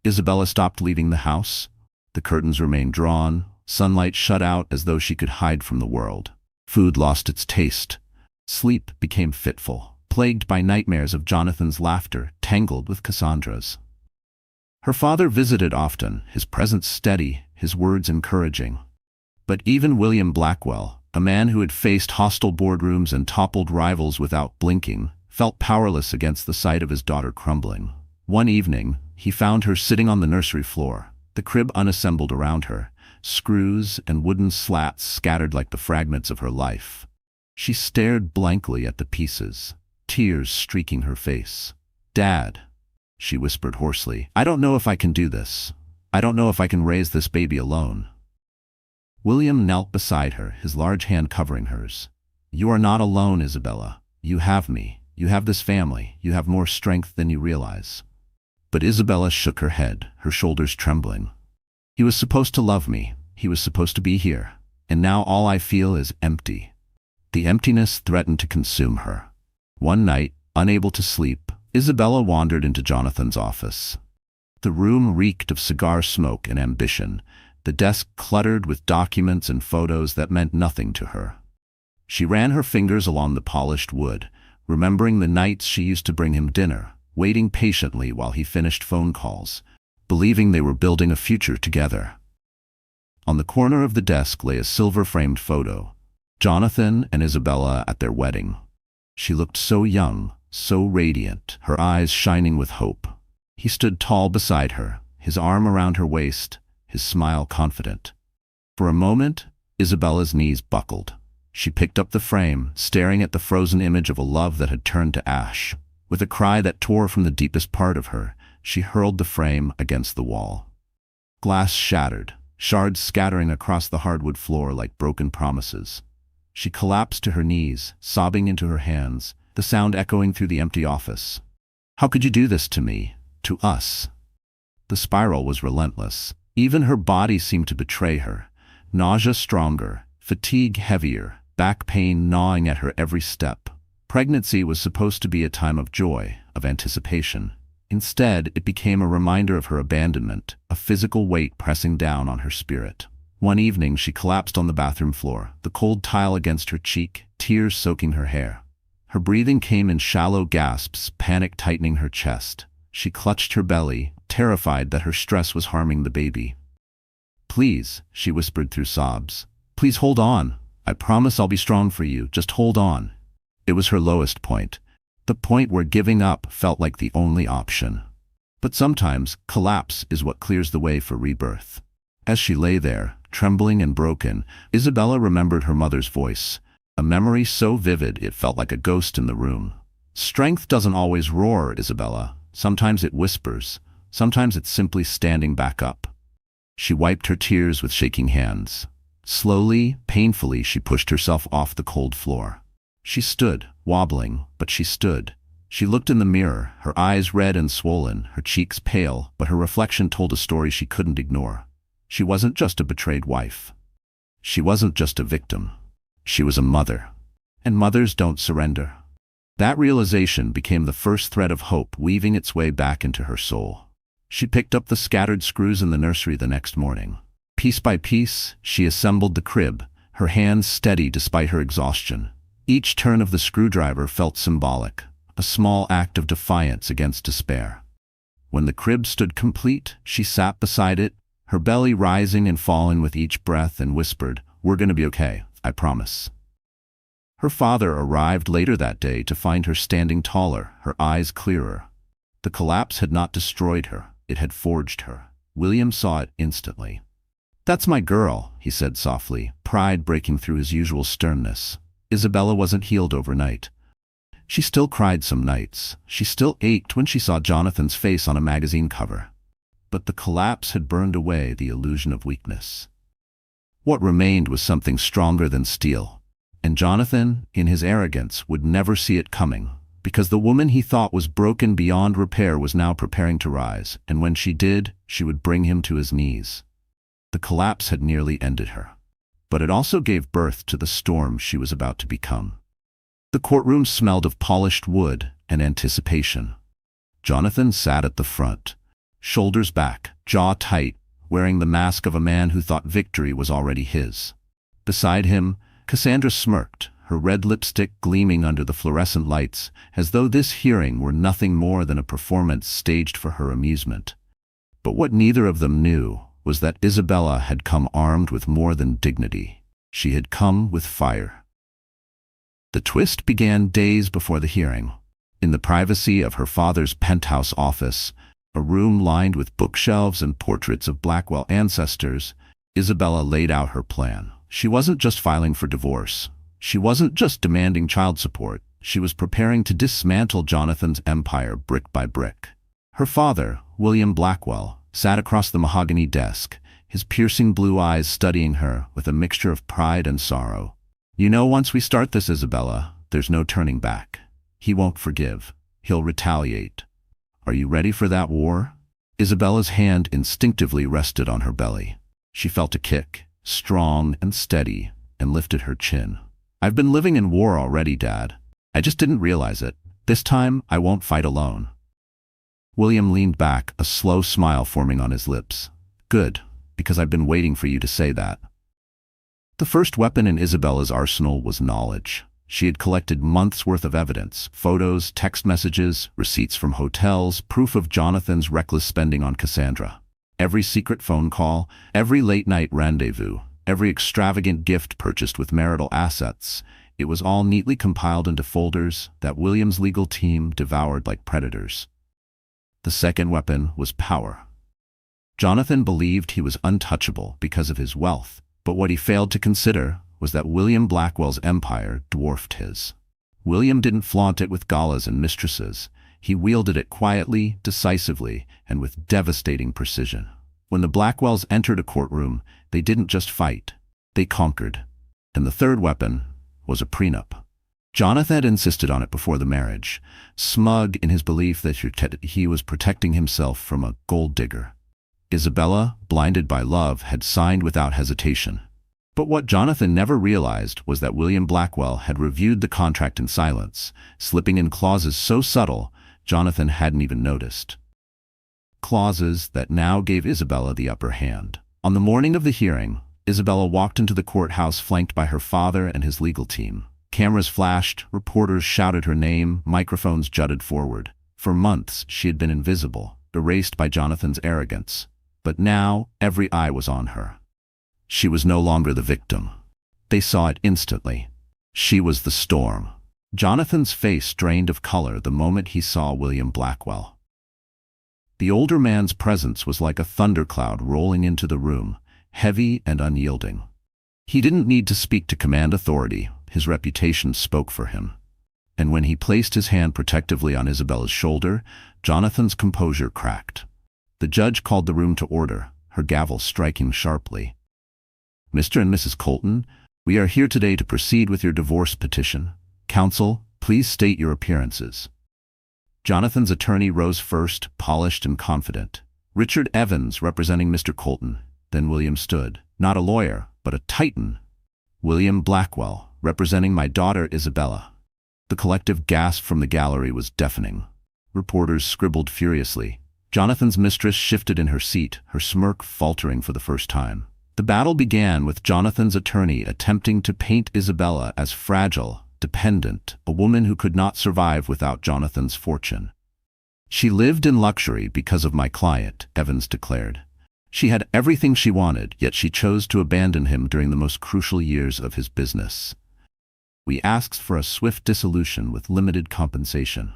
Isabella stopped leaving the house. The curtains remained drawn, sunlight shut out as though she could hide from the world. Food lost its taste. Sleep became fitful, plagued by nightmares of Jonathan's laughter tangled with Cassandra's. Her father visited often, his presence steady, his words encouraging. But even William Blackwell, a man who had faced hostile boardrooms and toppled rivals without blinking, felt powerless against the sight of his daughter crumbling. One evening, he found her sitting on the nursery floor, the crib unassembled around her, screws and wooden slats scattered like the fragments of her life. She stared blankly at the pieces, tears streaking her face. "Dad," she whispered hoarsely, "I don't know if I can do this. I don't know if I can raise this baby alone." William knelt beside her, his large hand covering hers. "You are not alone, Isabella. You have me. You have this family. You have more strength than you realize." But Isabella shook her head, her shoulders trembling. "He was supposed to love me. He was supposed to be here. And now all I feel is empty." The emptiness threatened to consume her. One night, unable to sleep, Isabella wandered into Jonathan's office. The room reeked of cigar smoke and ambition, the desk cluttered with documents and photos that meant nothing to her. She ran her fingers along the polished wood, remembering the nights she used to bring him dinner, waiting patiently while he finished phone calls, believing they were building a future together. On the corner of the desk lay a silver-framed photo, Jonathan and Isabella at their wedding. She looked so young, so radiant, her eyes shining with hope. He stood tall beside her, his arm around her waist, his smile confident. For a moment, Isabella's knees buckled. She picked up the frame, staring at the frozen image of a love that had turned to ash. With a cry that tore from the deepest part of her, she hurled the frame against the wall. Glass shattered, shards scattering across the hardwood floor like broken promises. She collapsed to her knees, sobbing into her hands, the sound echoing through the empty office. "How could you do this to me? To us?" The spiral was relentless. Even her body seemed to betray her. Nausea stronger, fatigue heavier, back pain gnawing at her every step. Pregnancy was supposed to be a time of joy, of anticipation. Instead, it became a reminder of her abandonment, a physical weight pressing down on her spirit. One evening, she collapsed on the bathroom floor, the cold tile against her cheek, tears soaking her hair. Her breathing came in shallow gasps, panic tightening her chest. She clutched her belly, terrified that her stress was harming the baby. "Please," she whispered through sobs. "Please hold on. I promise I'll be strong for you. Just hold on." It was her lowest point, the point where giving up felt like the only option. But sometimes, collapse is what clears the way for rebirth. As she lay there, trembling and broken, Isabella remembered her mother's voice, a memory so vivid it felt like a ghost in the room. "Strength doesn't always roar, Isabella. Sometimes it whispers. Sometimes it's simply standing back up." She wiped her tears with shaking hands. Slowly, painfully, she pushed herself off the cold floor. She stood, wobbling, but she stood. She looked in the mirror, her eyes red and swollen, her cheeks pale, but her reflection told a story she couldn't ignore. She wasn't just a betrayed wife. She wasn't just a victim. She was a mother. And mothers don't surrender. That realization became the first thread of hope weaving its way back into her soul. She picked up the scattered screws in the nursery the next morning. Piece by piece, she assembled the crib, her hands steady despite her exhaustion. Each turn of the screwdriver felt symbolic, a small act of defiance against despair. When the crib stood complete, she sat beside it, her belly rising and falling with each breath, and whispered, "We're going to be okay, I promise." Her father arrived later that day to find her standing taller, her eyes clearer. The collapse had not destroyed her, it had forged her. William saw it instantly. "That's my girl," he said softly, pride breaking through his usual sternness. Isabella wasn't healed overnight. She still cried some nights. She still ached when she saw Jonathan's face on a magazine cover. But the collapse had burned away the illusion of weakness. What remained was something stronger than steel. And Jonathan, in his arrogance, would never see it coming, because the woman he thought was broken beyond repair was now preparing to rise, and when she did, she would bring him to his knees. The collapse had nearly ended her. But it also gave birth to the storm she was about to become. The courtroom smelled of polished wood and anticipation. Jonathan sat at the front, shoulders back, jaw tight, wearing the mask of a man who thought victory was already his. Beside him, Cassandra smirked, her red lipstick gleaming under the fluorescent lights, as though this hearing were nothing more than a performance staged for her amusement. But what neither of them knew was that Isabella had come armed with more than dignity. She had come with fire. The twist began days before the hearing. In the privacy of her father's penthouse office, a room lined with bookshelves and portraits of Blackwell ancestors, Isabella laid out her plan. She wasn't just filing for divorce. She wasn't just demanding child support. She was preparing to dismantle Jonathan's empire brick by brick. Her father, William Blackwell, sat across the mahogany desk, his piercing blue eyes studying her with a mixture of pride and sorrow. "You know, once we start this, Isabella, there's no turning back. He won't forgive. He'll retaliate. Are you ready for that war?" Isabella's hand instinctively rested on her belly. She felt a kick, strong and steady, and lifted her chin. "I've been living in war already, Dad. I just didn't realize it. This time, I won't fight alone." William leaned back, a slow smile forming on his lips. "Good, because I've been waiting for you to say that." The first weapon in Isabella's arsenal was knowledge. She had collected months' worth of evidence, photos, text messages, receipts from hotels, proof of Jonathan's reckless spending on Cassandra. Every secret phone call, every late-night rendezvous, every extravagant gift purchased with marital assets, it was all neatly compiled into folders that William's legal team devoured like predators. The second weapon was power. Jonathan believed he was untouchable because of his wealth, but what he failed to consider was that William Blackwell's empire dwarfed his. William didn't flaunt it with galas and mistresses. He wielded it quietly, decisively, and with devastating precision. When the Blackwells entered a courtroom, they didn't just fight, they conquered. And the third weapon was a prenup. Jonathan had insisted on it before the marriage, smug in his belief that he was protecting himself from a gold digger. Isabella, blinded by love, had signed without hesitation. But what Jonathan never realized was that William Blackwell had reviewed the contract in silence, slipping in clauses so subtle Jonathan hadn't even noticed. Clauses that now gave Isabella the upper hand. On the morning of the hearing, Isabella walked into the courthouse flanked by her father and his legal team. Cameras flashed, reporters shouted her name, microphones jutted forward. For months, she had been invisible, erased by Jonathan's arrogance. But now, every eye was on her. She was no longer the victim. They saw it instantly. She was the storm. Jonathan's face drained of color the moment he saw William Blackwell. The older man's presence was like a thundercloud rolling into the room, heavy and unyielding. He didn't need to speak to command authority. His reputation spoke for him. And when he placed his hand protectively on Isabella's shoulder, Jonathan's composure cracked. The judge called the room to order, her gavel striking sharply. "Mr. and Mrs. Colton, we are here today to proceed with your divorce petition. Counsel, please state your appearances." Jonathan's attorney rose first, polished and confident. Richard Evans, representing Mr. Colton. Then William stood, not a lawyer, but a titan. "William Blackwell, representing my daughter Isabella." The collective gasp from the gallery was deafening. Reporters scribbled furiously. Jonathan's mistress shifted in her seat, her smirk faltering for the first time. The battle began with Jonathan's attorney attempting to paint Isabella as fragile, dependent, a woman who could not survive without Jonathan's fortune. "She lived in luxury because of my client," Evans declared. "She had everything she wanted, yet she chose to abandon him during the most crucial years of his business. We asked for a swift dissolution with limited compensation."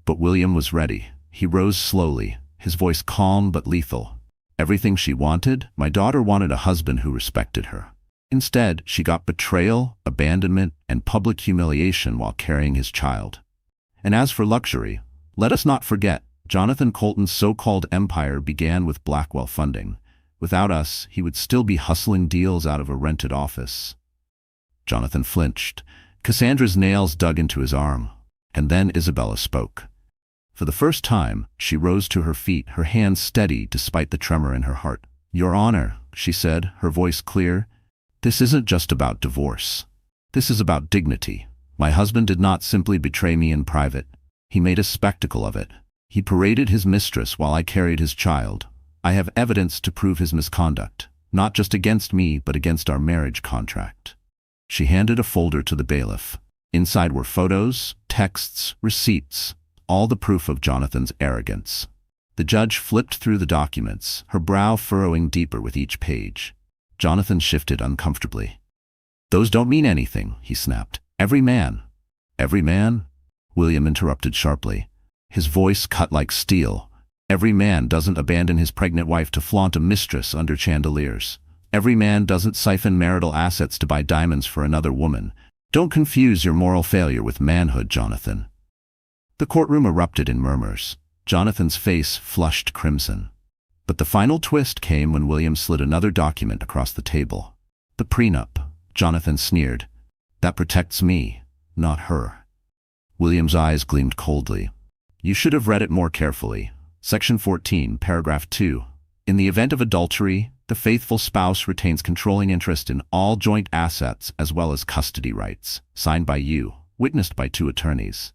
But William was ready. He rose slowly, his voice calm but lethal. "Everything she wanted? My daughter wanted a husband who respected her. Instead, she got betrayal, abandonment, and public humiliation while carrying his child. And as for luxury, let us not forget, Jonathan Colton's so-called empire began with Blackwell funding. Without us, he would still be hustling deals out of a rented office." Jonathan flinched. Cassandra's nails dug into his arm. And then Isabella spoke. For the first time, she rose to her feet, her hands steady despite the tremor in her heart. "Your Honor," she said, her voice clear, "this isn't just about divorce. This is about dignity. My husband did not simply betray me in private. He made a spectacle of it. He paraded his mistress while I carried his child. I have evidence to prove his misconduct, not just against me but against our marriage contract." She handed a folder to the bailiff. Inside were photos, texts, receipts, all the proof of Jonathan's arrogance. The judge flipped through the documents, her brow furrowing deeper with each page. Jonathan shifted uncomfortably. "Those don't mean anything," he snapped. "Every man." "Every man?" William interrupted sharply. His voice cut like steel. "Every man doesn't abandon his pregnant wife to flaunt a mistress under chandeliers. Every man doesn't siphon marital assets to buy diamonds for another woman. Don't confuse your moral failure with manhood, Jonathan." The courtroom erupted in murmurs. Jonathan's face flushed crimson. But the final twist came when William slid another document across the table. "The prenup," Jonathan sneered. "That protects me, not her." William's eyes gleamed coldly. "You should have read it more carefully. Section 14, paragraph 2. In the event of adultery, the faithful spouse retains controlling interest in all joint assets as well as custody rights. Signed by you, witnessed by 2 attorneys."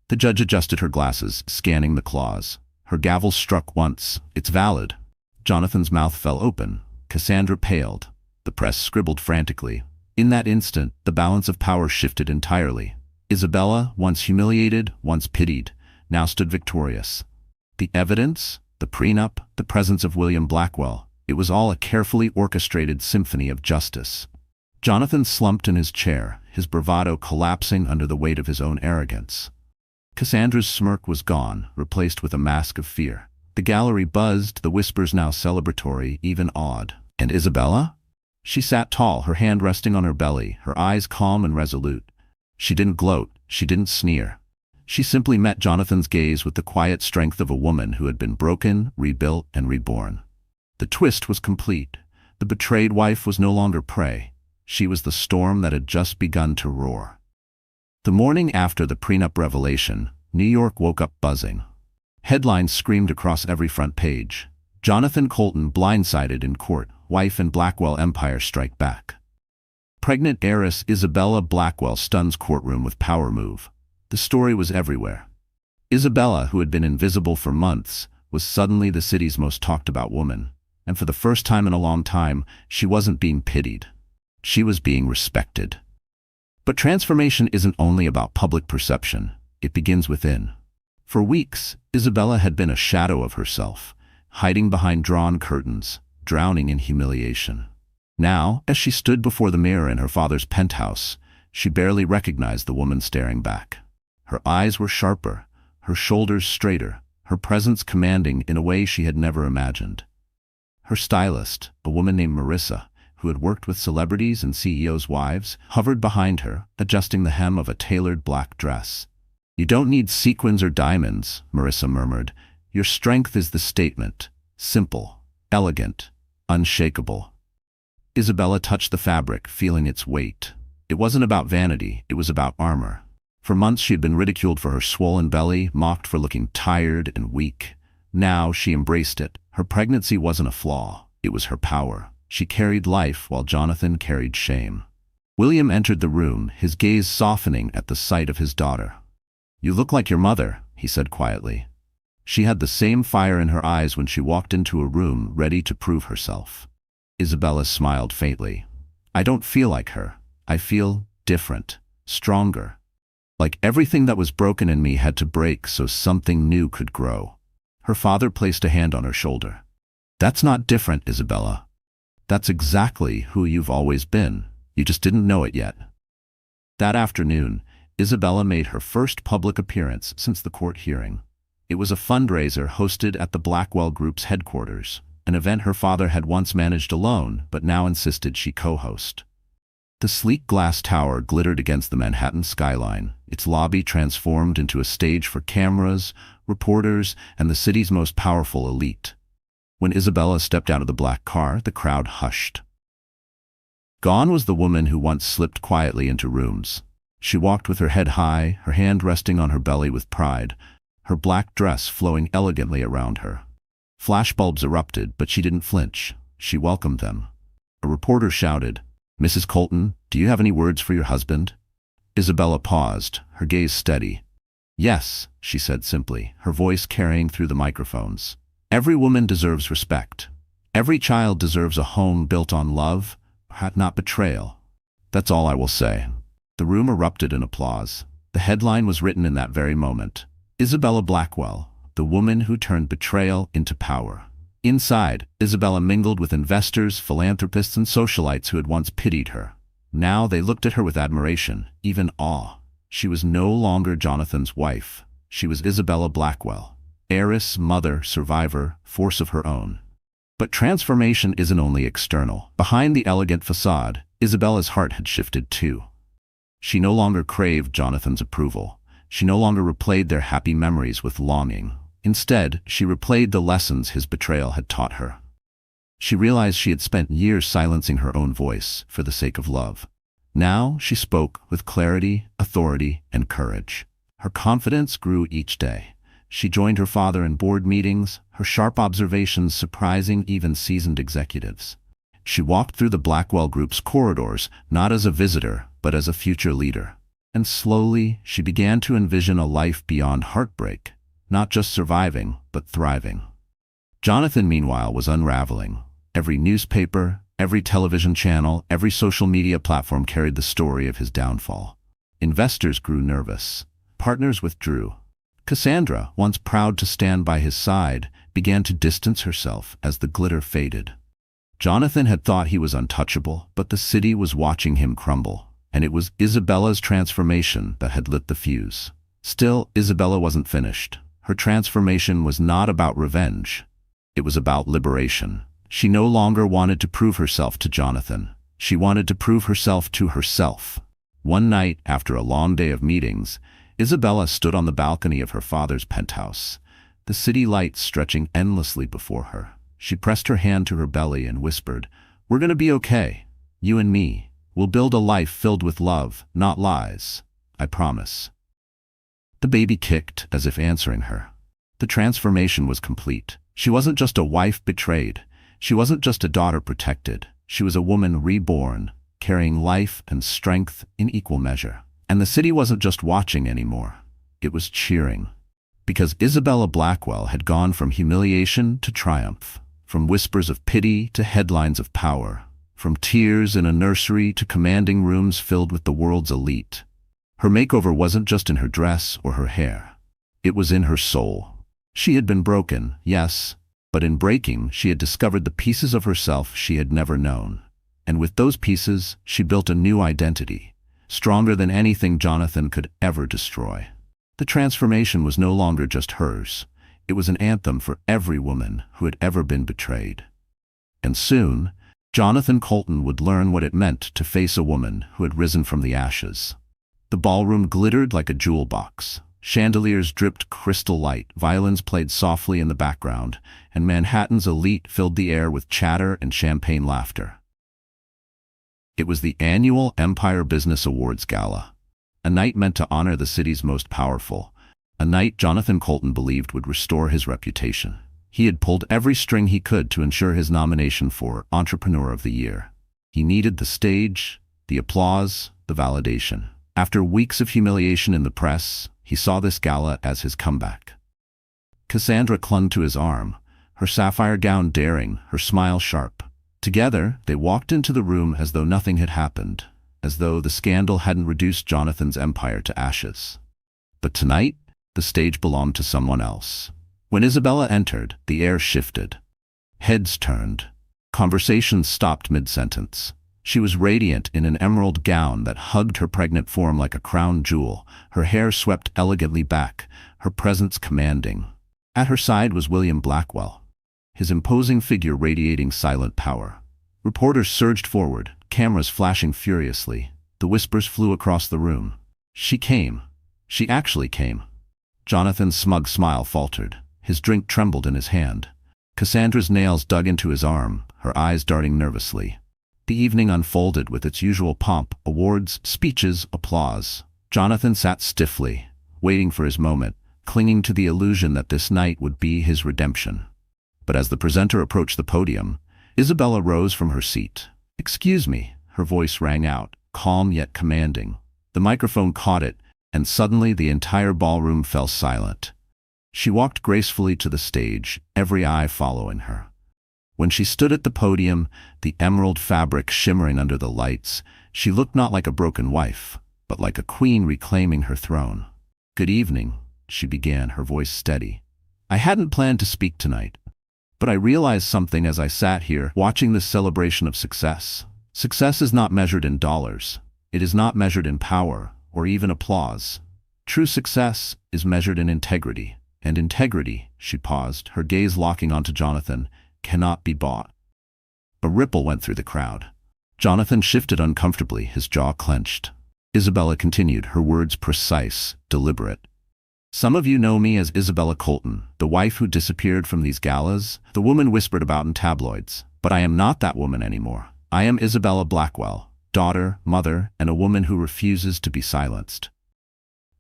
The judge adjusted her glasses, scanning the clause. Her gavel struck once. "It's valid." Jonathan's mouth fell open. Cassandra paled. The press scribbled frantically. In that instant, the balance of power shifted entirely. Isabella, once humiliated, once pitied, now stood victorious. The evidence, the prenup, the presence of William Blackwell, it was all a carefully orchestrated symphony of justice. Jonathan slumped in his chair, his bravado collapsing under the weight of his own arrogance. Cassandra's smirk was gone, replaced with a mask of fear. The gallery buzzed, the whispers now celebratory, even awed. And Isabella? She sat tall, her hand resting on her belly, her eyes calm and resolute. She didn't gloat, she didn't sneer. She simply met Jonathan's gaze with the quiet strength of a woman who had been broken, rebuilt, and reborn. The twist was complete. The betrayed wife was no longer prey. She was the storm that had just begun to roar. The morning after the prenup revelation, New York woke up buzzing. Headlines screamed across every front page. Jonathan Colton blindsided in court, wife and Blackwell empire strike back. Pregnant heiress Isabella Blackwell stuns courtroom with power move. The story was everywhere. Isabella, who had been invisible for months, was suddenly the city's most talked about woman. And for the first time in a long time, she wasn't being pitied. She was being respected. But transformation isn't only about public perception. It begins within. For weeks, Isabella had been a shadow of herself, hiding behind drawn curtains, drowning in humiliation. Now, as she stood before the mirror in her father's penthouse, she barely recognized the woman staring back. Her eyes were sharper, her shoulders straighter, her presence commanding in a way she had never imagined. Her stylist, a woman named Marissa, who had worked with celebrities and CEOs' wives, hovered behind her, adjusting the hem of a tailored black dress. "You don't need sequins or diamonds," Marissa murmured. "Your strength is the statement. Simple, elegant, unshakable." Isabella touched the fabric, feeling its weight. It wasn't about vanity, it was about armor. For months she had been ridiculed for her swollen belly, mocked for looking tired and weak. Now she embraced it. Her pregnancy wasn't a flaw, it was her power. She carried life while Jonathan carried shame. William entered the room, his gaze softening at the sight of his daughter. "You look like your mother," he said quietly. She had the same fire in her eyes when she walked into a room ready to prove herself. Isabella smiled faintly. "I don't feel like her. I feel different, stronger. Like everything that was broken in me had to break so something new could grow." Her father placed a hand on her shoulder. "That's not different, Isabella. That's exactly who you've always been. You just didn't know it yet." That afternoon, Isabella made her first public appearance since the court hearing. It was a fundraiser hosted at the Blackwell Group's headquarters, an event her father had once managed alone but now insisted she co-host. The sleek glass tower glittered against the Manhattan skyline, its lobby transformed into a stage for cameras, reporters, and the city's most powerful elite. When Isabella stepped out of the black car, the crowd hushed. Gone was the woman who once slipped quietly into rooms. She walked with her head high, her hand resting on her belly with pride, her black dress flowing elegantly around her. Flashbulbs erupted, but she didn't flinch. She welcomed them. A reporter shouted, "Mrs. Colton, do you have any words for your husband?" Isabella paused, her gaze steady. "Yes," she said simply, her voice carrying through the microphones. Every woman deserves respect. Every child deserves a home built on love, not betrayal. That's all I will say." The room erupted in applause. The headline was written in that very moment. Isabella Blackwell, the woman who turned betrayal into power. Inside, Isabella mingled with investors, philanthropists, and socialites who had once pitied her. Now they looked at her with admiration, even awe. She was no longer Jonathan's wife. She was Isabella Blackwell, heiress, mother, survivor, force of her own. But transformation isn't only external. Behind the elegant facade, Isabella's heart had shifted too. She no longer craved Jonathan's approval. She no longer replayed their happy memories with longing. Instead, she replayed the lessons his betrayal had taught her. She realized she had spent years silencing her own voice for the sake of love. Now she spoke with clarity, authority, and courage. Her confidence grew each day. She joined her father in board meetings, her sharp observations surprising even seasoned executives. She walked through the Blackwell Group's corridors, not as a visitor, but as a future leader. And slowly, she began to envision a life beyond heartbreak, not just surviving, but thriving. Jonathan, meanwhile, was unraveling. Every newspaper, every television channel, every social media platform carried the story of his downfall. Investors grew nervous. Partners withdrew. Cassandra, once proud to stand by his side, began to distance herself as the glitter faded. Jonathan had thought he was untouchable, but the city was watching him crumble, and it was Isabella's transformation that had lit the fuse. Still, Isabella wasn't finished. Her transformation was not about revenge. It was about liberation. She no longer wanted to prove herself to Jonathan. She wanted to prove herself to herself. One night, after a long day of meetings, Isabella stood on the balcony of her father's penthouse, the city lights stretching endlessly before her. She pressed her hand to her belly and whispered, "We're going to be okay. You and me. We'll build a life filled with love, not lies. I promise." The baby kicked as if answering her. The transformation was complete. She wasn't just a wife betrayed. She wasn't just a daughter protected. She was a woman reborn, carrying life and strength in equal measure. And the city wasn't just watching anymore. It was cheering. Because Isabella Blackwell had gone from humiliation to triumph, from whispers of pity to headlines of power, from tears in a nursery to commanding rooms filled with the world's elite. Her makeover wasn't just in her dress or her hair. It was in her soul. She had been broken, yes, but in breaking, she had discovered the pieces of herself she had never known. And with those pieces, she built a new identity, stronger than anything Jonathan could ever destroy. The transformation was no longer just hers. It was an anthem for every woman who had ever been betrayed. And soon, Jonathan Colton would learn what it meant to face a woman who had risen from the ashes. The ballroom glittered like a jewel box. Chandeliers dripped crystal light, violins played softly in the background, and Manhattan's elite filled the air with chatter and champagne laughter. It was the annual Empire Business Awards Gala, a night meant to honor the city's most powerful, a night Jonathan Colton believed would restore his reputation. He had pulled every string he could to ensure his nomination for Entrepreneur of the Year. He needed the stage, the applause, the validation. After weeks of humiliation in the press, he saw this gala as his comeback. Cassandra clung to his arm, her sapphire gown daring, her smile sharp. Together, they walked into the room as though nothing had happened, as though the scandal hadn't reduced Jonathan's empire to ashes. But tonight, the stage belonged to someone else. When Isabella entered, the air shifted. Heads turned. Conversations stopped mid-sentence. She was radiant in an emerald gown that hugged her pregnant form like a crown jewel, her hair swept elegantly back, her presence commanding. At her side was William Blackwell, his imposing figure radiating silent power. Reporters surged forward, cameras flashing furiously. The whispers flew across the room. She came. She actually came. Jonathan's smug smile faltered. His drink trembled in his hand. Cassandra's nails dug into his arm, her eyes darting nervously. The evening unfolded with its usual pomp, awards, speeches, applause. Jonathan sat stiffly, waiting for his moment, clinging to the illusion that this night would be his redemption. But as the presenter approached the podium, Isabella rose from her seat. "Excuse me," her voice rang out, calm yet commanding. The microphone caught it, and suddenly the entire ballroom fell silent. She walked gracefully to the stage, every eye following her. When she stood at the podium, the emerald fabric shimmering under the lights, she looked not like a broken wife, but like a queen reclaiming her throne. "Good evening," she began, her voice steady. "I hadn't planned to speak tonight, but I realized something as I sat here watching this celebration of success. Success is not measured in dollars. It is not measured in power or even applause. True success is measured in integrity. And integrity," she paused, her gaze locking onto Jonathan, "cannot be bought." A ripple went through the crowd. Jonathan shifted uncomfortably, his jaw clenched. Isabella continued, her words precise, deliberate. "Some of you know me as Isabella Colton, the wife who disappeared from these galas, the woman whispered about in tabloids. But I am not that woman anymore. I am Isabella Blackwell, daughter, mother, and a woman who refuses to be silenced."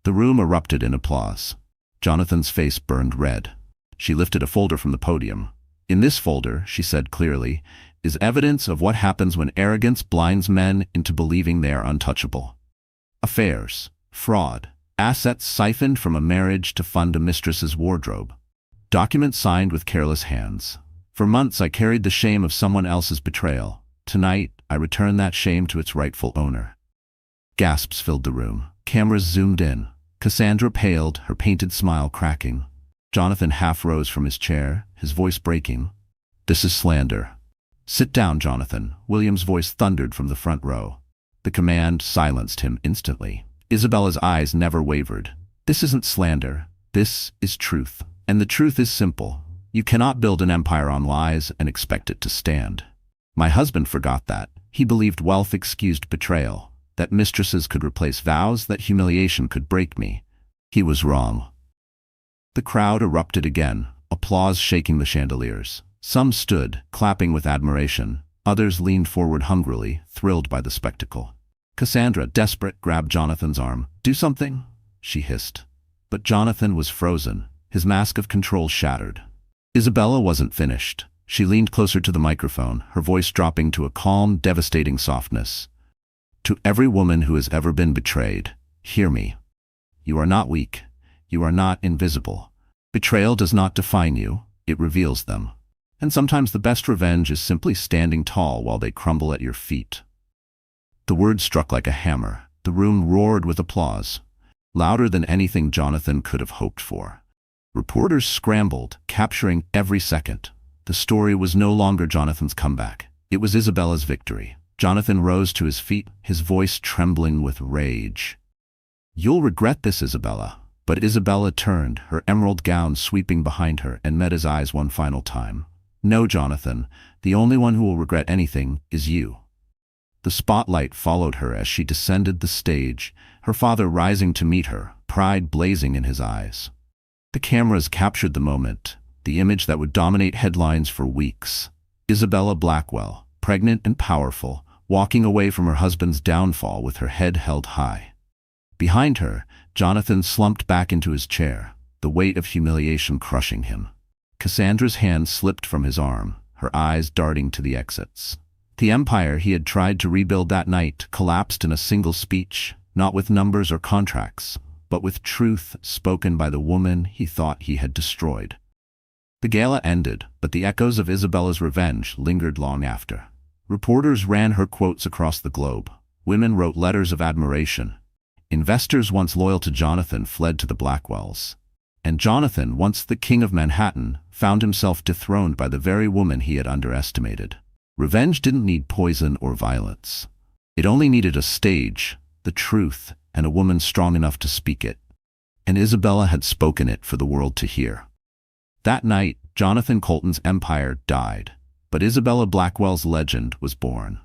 The room erupted in applause. Jonathan's face burned red. She lifted a folder from the podium. "In this folder," she said clearly, "is evidence of what happens when arrogance blinds men into believing they are untouchable. Affairs, fraud, assets siphoned from a marriage to fund a mistress's wardrobe. Documents signed with careless hands. For months I carried the shame of someone else's betrayal. Tonight, I return that shame to its rightful owner." Gasps filled the room. Cameras zoomed in. Cassandra paled, her painted smile cracking. Jonathan half rose from his chair, his voice breaking. "This is slander." "Sit down, Jonathan," William's voice thundered from the front row. The command silenced him instantly. Isabella's eyes never wavered. "This isn't slander. This is truth. And the truth is simple. You cannot build an empire on lies and expect it to stand. My husband forgot that. He believed wealth excused betrayal, that mistresses could replace vows, that humiliation could break me. He was wrong." The crowd erupted again, applause shaking the chandeliers. Some stood, clapping with admiration. Others leaned forward hungrily, thrilled by the spectacle. Cassandra, desperate, grabbed Jonathan's arm. "Do something," she hissed. But Jonathan was frozen, his mask of control shattered. Isabella wasn't finished. She leaned closer to the microphone, her voice dropping to a calm, devastating softness. "To every woman who has ever been betrayed, hear me. You are not weak. You are not invisible. Betrayal does not define you, it reveals them. And sometimes the best revenge is simply standing tall while they crumble at your feet." The words struck like a hammer. The room roared with applause, louder than anything Jonathan could have hoped for. Reporters scrambled, capturing every second. The story was no longer Jonathan's comeback. It was Isabella's victory. Jonathan rose to his feet, his voice trembling with rage. "You'll regret this, Isabella." But Isabella turned, her emerald gown sweeping behind her, and met his eyes one final time. "No, Jonathan, the only one who will regret anything is you." The spotlight followed her as she descended the stage, her father rising to meet her, pride blazing in his eyes. The cameras captured the moment, the image that would dominate headlines for weeks. Isabella Blackwell, pregnant and powerful, walking away from her husband's downfall with her head held high. Behind her, Jonathan slumped back into his chair, the weight of humiliation crushing him. Cassandra's hand slipped from his arm, her eyes darting to the exits. The empire he had tried to rebuild that night collapsed in a single speech, not with numbers or contracts, but with truth spoken by the woman he thought he had destroyed. The gala ended, but the echoes of Isabella's revenge lingered long after. Reporters ran her quotes across the globe. Women wrote letters of admiration. Investors once loyal to Jonathan fled to the Blackwells. And Jonathan, once the king of Manhattan, found himself dethroned by the very woman he had underestimated. Revenge didn't need poison or violence. It only needed a stage, the truth, and a woman strong enough to speak it. And Isabella had spoken it for the world to hear. That night, Jonathan Colton's empire died, but Isabella Blackwell's legend was born.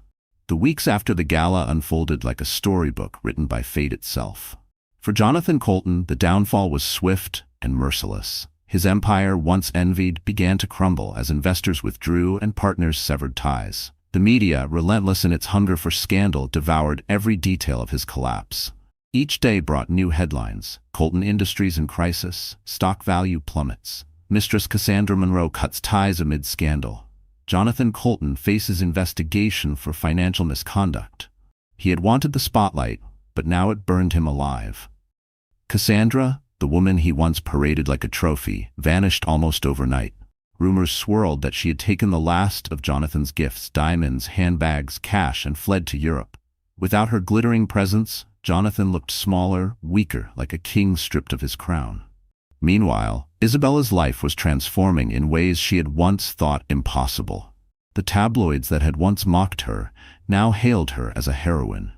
The weeks after the gala unfolded like a storybook written by fate itself. For Jonathan Colton, the downfall was swift and merciless. His empire, once envied, began to crumble as investors withdrew and partners severed ties. The media, relentless in its hunger for scandal, devoured every detail of his collapse. Each day brought new headlines. Colton Industries in crisis, stock value plummets. Mistress Cassandra Monroe cuts ties amid scandal. Jonathan Colton faces investigation for financial misconduct. He had wanted the spotlight, but now it burned him alive. Cassandra, the woman he once paraded like a trophy, vanished almost overnight. Rumors swirled that she had taken the last of Jonathan's gifts, diamonds, handbags, cash, and fled to Europe. Without her glittering presence, Jonathan looked smaller, weaker, like a king stripped of his crown. Meanwhile, Isabella's life was transforming in ways she had once thought impossible. The tabloids that had once mocked her now hailed her as a heroine.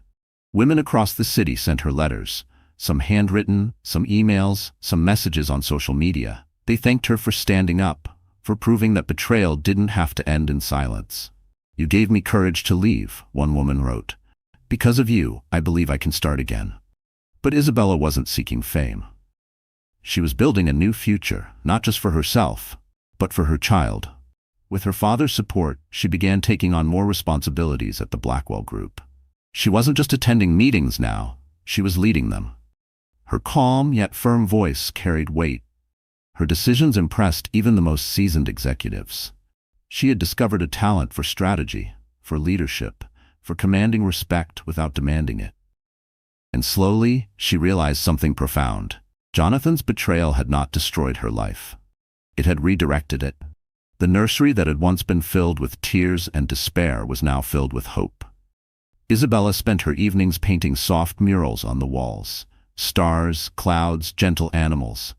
Women across the city sent her letters, some handwritten, some emails, some messages on social media. They thanked her for standing up, for proving that betrayal didn't have to end in silence. "You gave me courage to leave," one woman wrote. "Because of you, I believe I can start again." But Isabella wasn't seeking fame. She was building a new future, not just for herself, but for her child. With her father's support, she began taking on more responsibilities at the Blackwell Group. She wasn't just attending meetings now, she was leading them. Her calm yet firm voice carried weight. Her decisions impressed even the most seasoned executives. She had discovered a talent for strategy, for leadership, for commanding respect without demanding it. And slowly, she realized something profound. Jonathan's betrayal had not destroyed her life. It had redirected it. The nursery that had once been filled with tears and despair was now filled with hope. Isabella spent her evenings painting soft murals on the walls. Stars, clouds, gentle animals.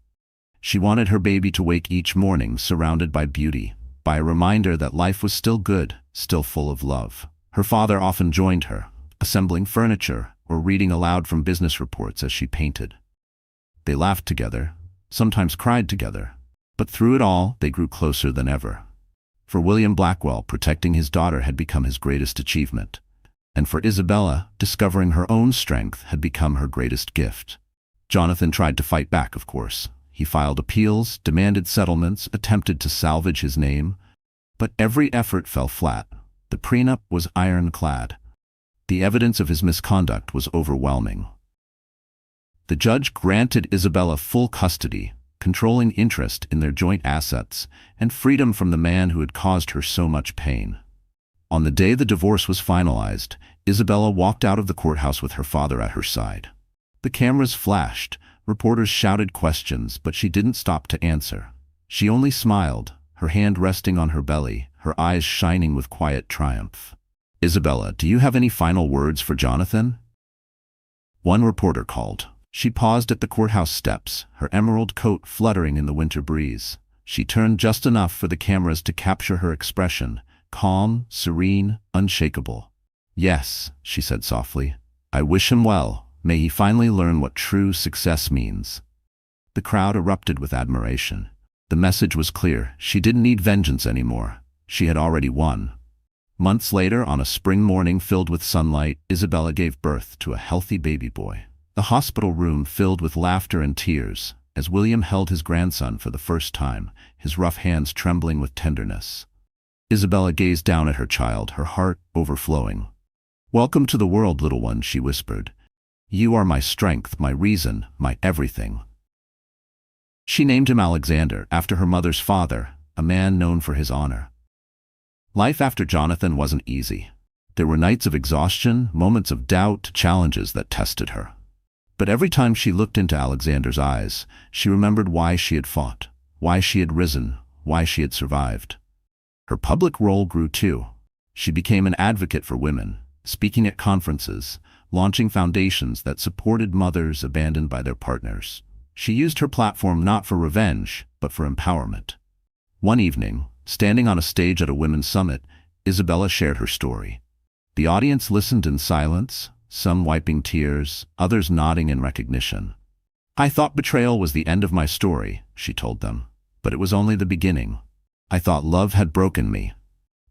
She wanted her baby to wake each morning surrounded by beauty, by a reminder that life was still good, still full of love. Her father often joined her, assembling furniture or reading aloud from business reports as she painted. They laughed together, sometimes cried together, but through it all, they grew closer than ever. For William Blackwell, protecting his daughter had become his greatest achievement. And for Isabella, discovering her own strength had become her greatest gift. Jonathan tried to fight back, of course. He filed appeals, demanded settlements, attempted to salvage his name. But every effort fell flat. The prenup was ironclad. The evidence of his misconduct was overwhelming. The judge granted Isabella full custody, controlling interest in their joint assets, and freedom from the man who had caused her so much pain. On the day the divorce was finalized, Isabella walked out of the courthouse with her father at her side. The cameras flashed, reporters shouted questions, but she didn't stop to answer. She only smiled, her hand resting on her belly, her eyes shining with quiet triumph. "Isabella, do you have any final words for Jonathan?" One reporter called. She paused at the courthouse steps, her emerald coat fluttering in the winter breeze. She turned just enough for the cameras to capture her expression, calm, serene, unshakable. "Yes," she said softly. "I wish him well. May he finally learn what true success means." The crowd erupted with admiration. The message was clear. She didn't need vengeance anymore. She had already won. Months later, on a spring morning filled with sunlight, Isabella gave birth to a healthy baby boy. The hospital room filled with laughter and tears, as William held his grandson for the first time, his rough hands trembling with tenderness. Isabella gazed down at her child, her heart overflowing. "Welcome to the world, little one," she whispered. "You are my strength, my reason, my everything." She named him Alexander, after her mother's father, a man known for his honor. Life after Jonathan wasn't easy. There were nights of exhaustion, moments of doubt, challenges that tested her. But every time she looked into Alexander's eyes, she remembered why she had fought, why she had risen, why she had survived. Her public role grew too. She became an advocate for women, speaking at conferences, launching foundations that supported mothers abandoned by their partners. She used her platform not for revenge, but for empowerment. One evening, standing on a stage at a women's summit, Isabella shared her story. The audience listened in silence, some wiping tears, others nodding in recognition. "I thought betrayal was the end of my story," she told them, "but it was only the beginning. I thought love had broken me,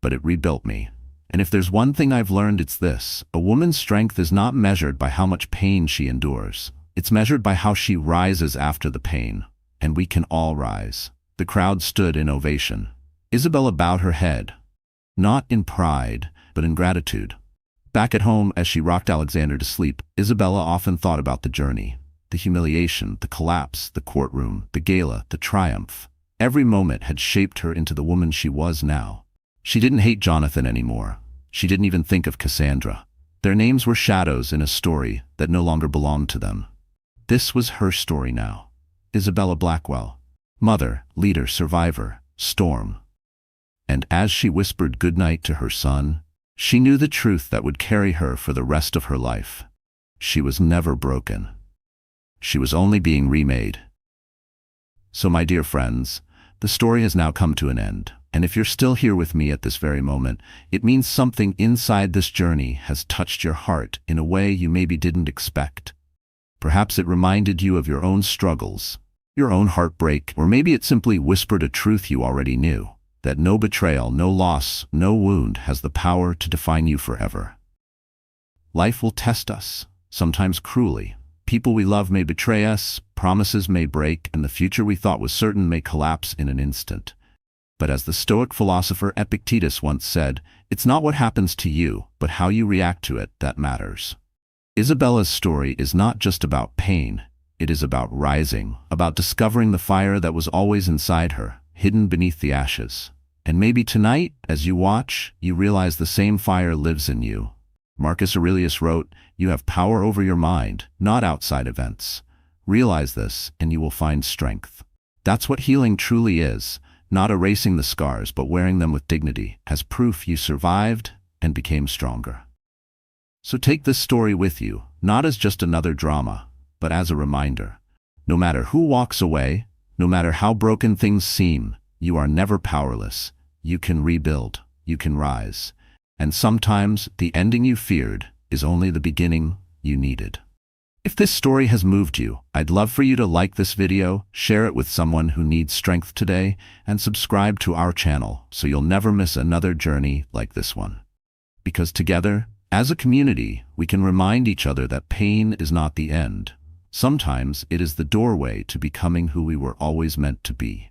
but it rebuilt me. And if there's one thing I've learned, it's this: a woman's strength is not measured by how much pain she endures. It's measured by how she rises after the pain. And we can all rise." The crowd stood in ovation. Isabella bowed her head, not in pride, but in gratitude. Back at home, as she rocked Alexander to sleep, Isabella often thought about the journey, the humiliation, the collapse, the courtroom, the gala, the triumph. Every moment had shaped her into the woman she was now. She didn't hate Jonathan anymore. She didn't even think of Cassandra. Their names were shadows in a story that no longer belonged to them. This was her story now. Isabella Blackwell. Mother, leader, survivor, storm. And as she whispered goodnight to her son, she knew the truth that would carry her for the rest of her life. She was never broken. She was only being remade. So my dear friends, the story has now come to an end. And if you're still here with me at this very moment, it means something inside this journey has touched your heart in a way you maybe didn't expect. Perhaps it reminded you of your own struggles, your own heartbreak, or maybe it simply whispered a truth you already knew, that no betrayal, no loss, no wound has the power to define you forever. Life will test us, sometimes cruelly. People we love may betray us, promises may break, and the future we thought was certain may collapse in an instant. But as the Stoic philosopher Epictetus once said, it's not what happens to you, but how you react to it that matters. Isabella's story is not just about pain, it is about rising, about discovering the fire that was always inside her, hidden beneath the ashes. And maybe tonight, as you watch, you realize the same fire lives in you. Marcus Aurelius wrote, "You have power over your mind, not outside events. Realize this, and you will find strength." That's what healing truly is. Not erasing the scars, but wearing them with dignity, as proof you survived and became stronger. So take this story with you, not as just another drama, but as a reminder. No matter who walks away, no matter how broken things seem, you are never powerless. You can rebuild, you can rise. And sometimes the ending you feared is only the beginning you needed. If this story has moved you, I'd love for you to like this video, share it with someone who needs strength today, and subscribe to our channel so you'll never miss another journey like this one. Because together, as a community, we can remind each other that pain is not the end. Sometimes it is the doorway to becoming who we were always meant to be.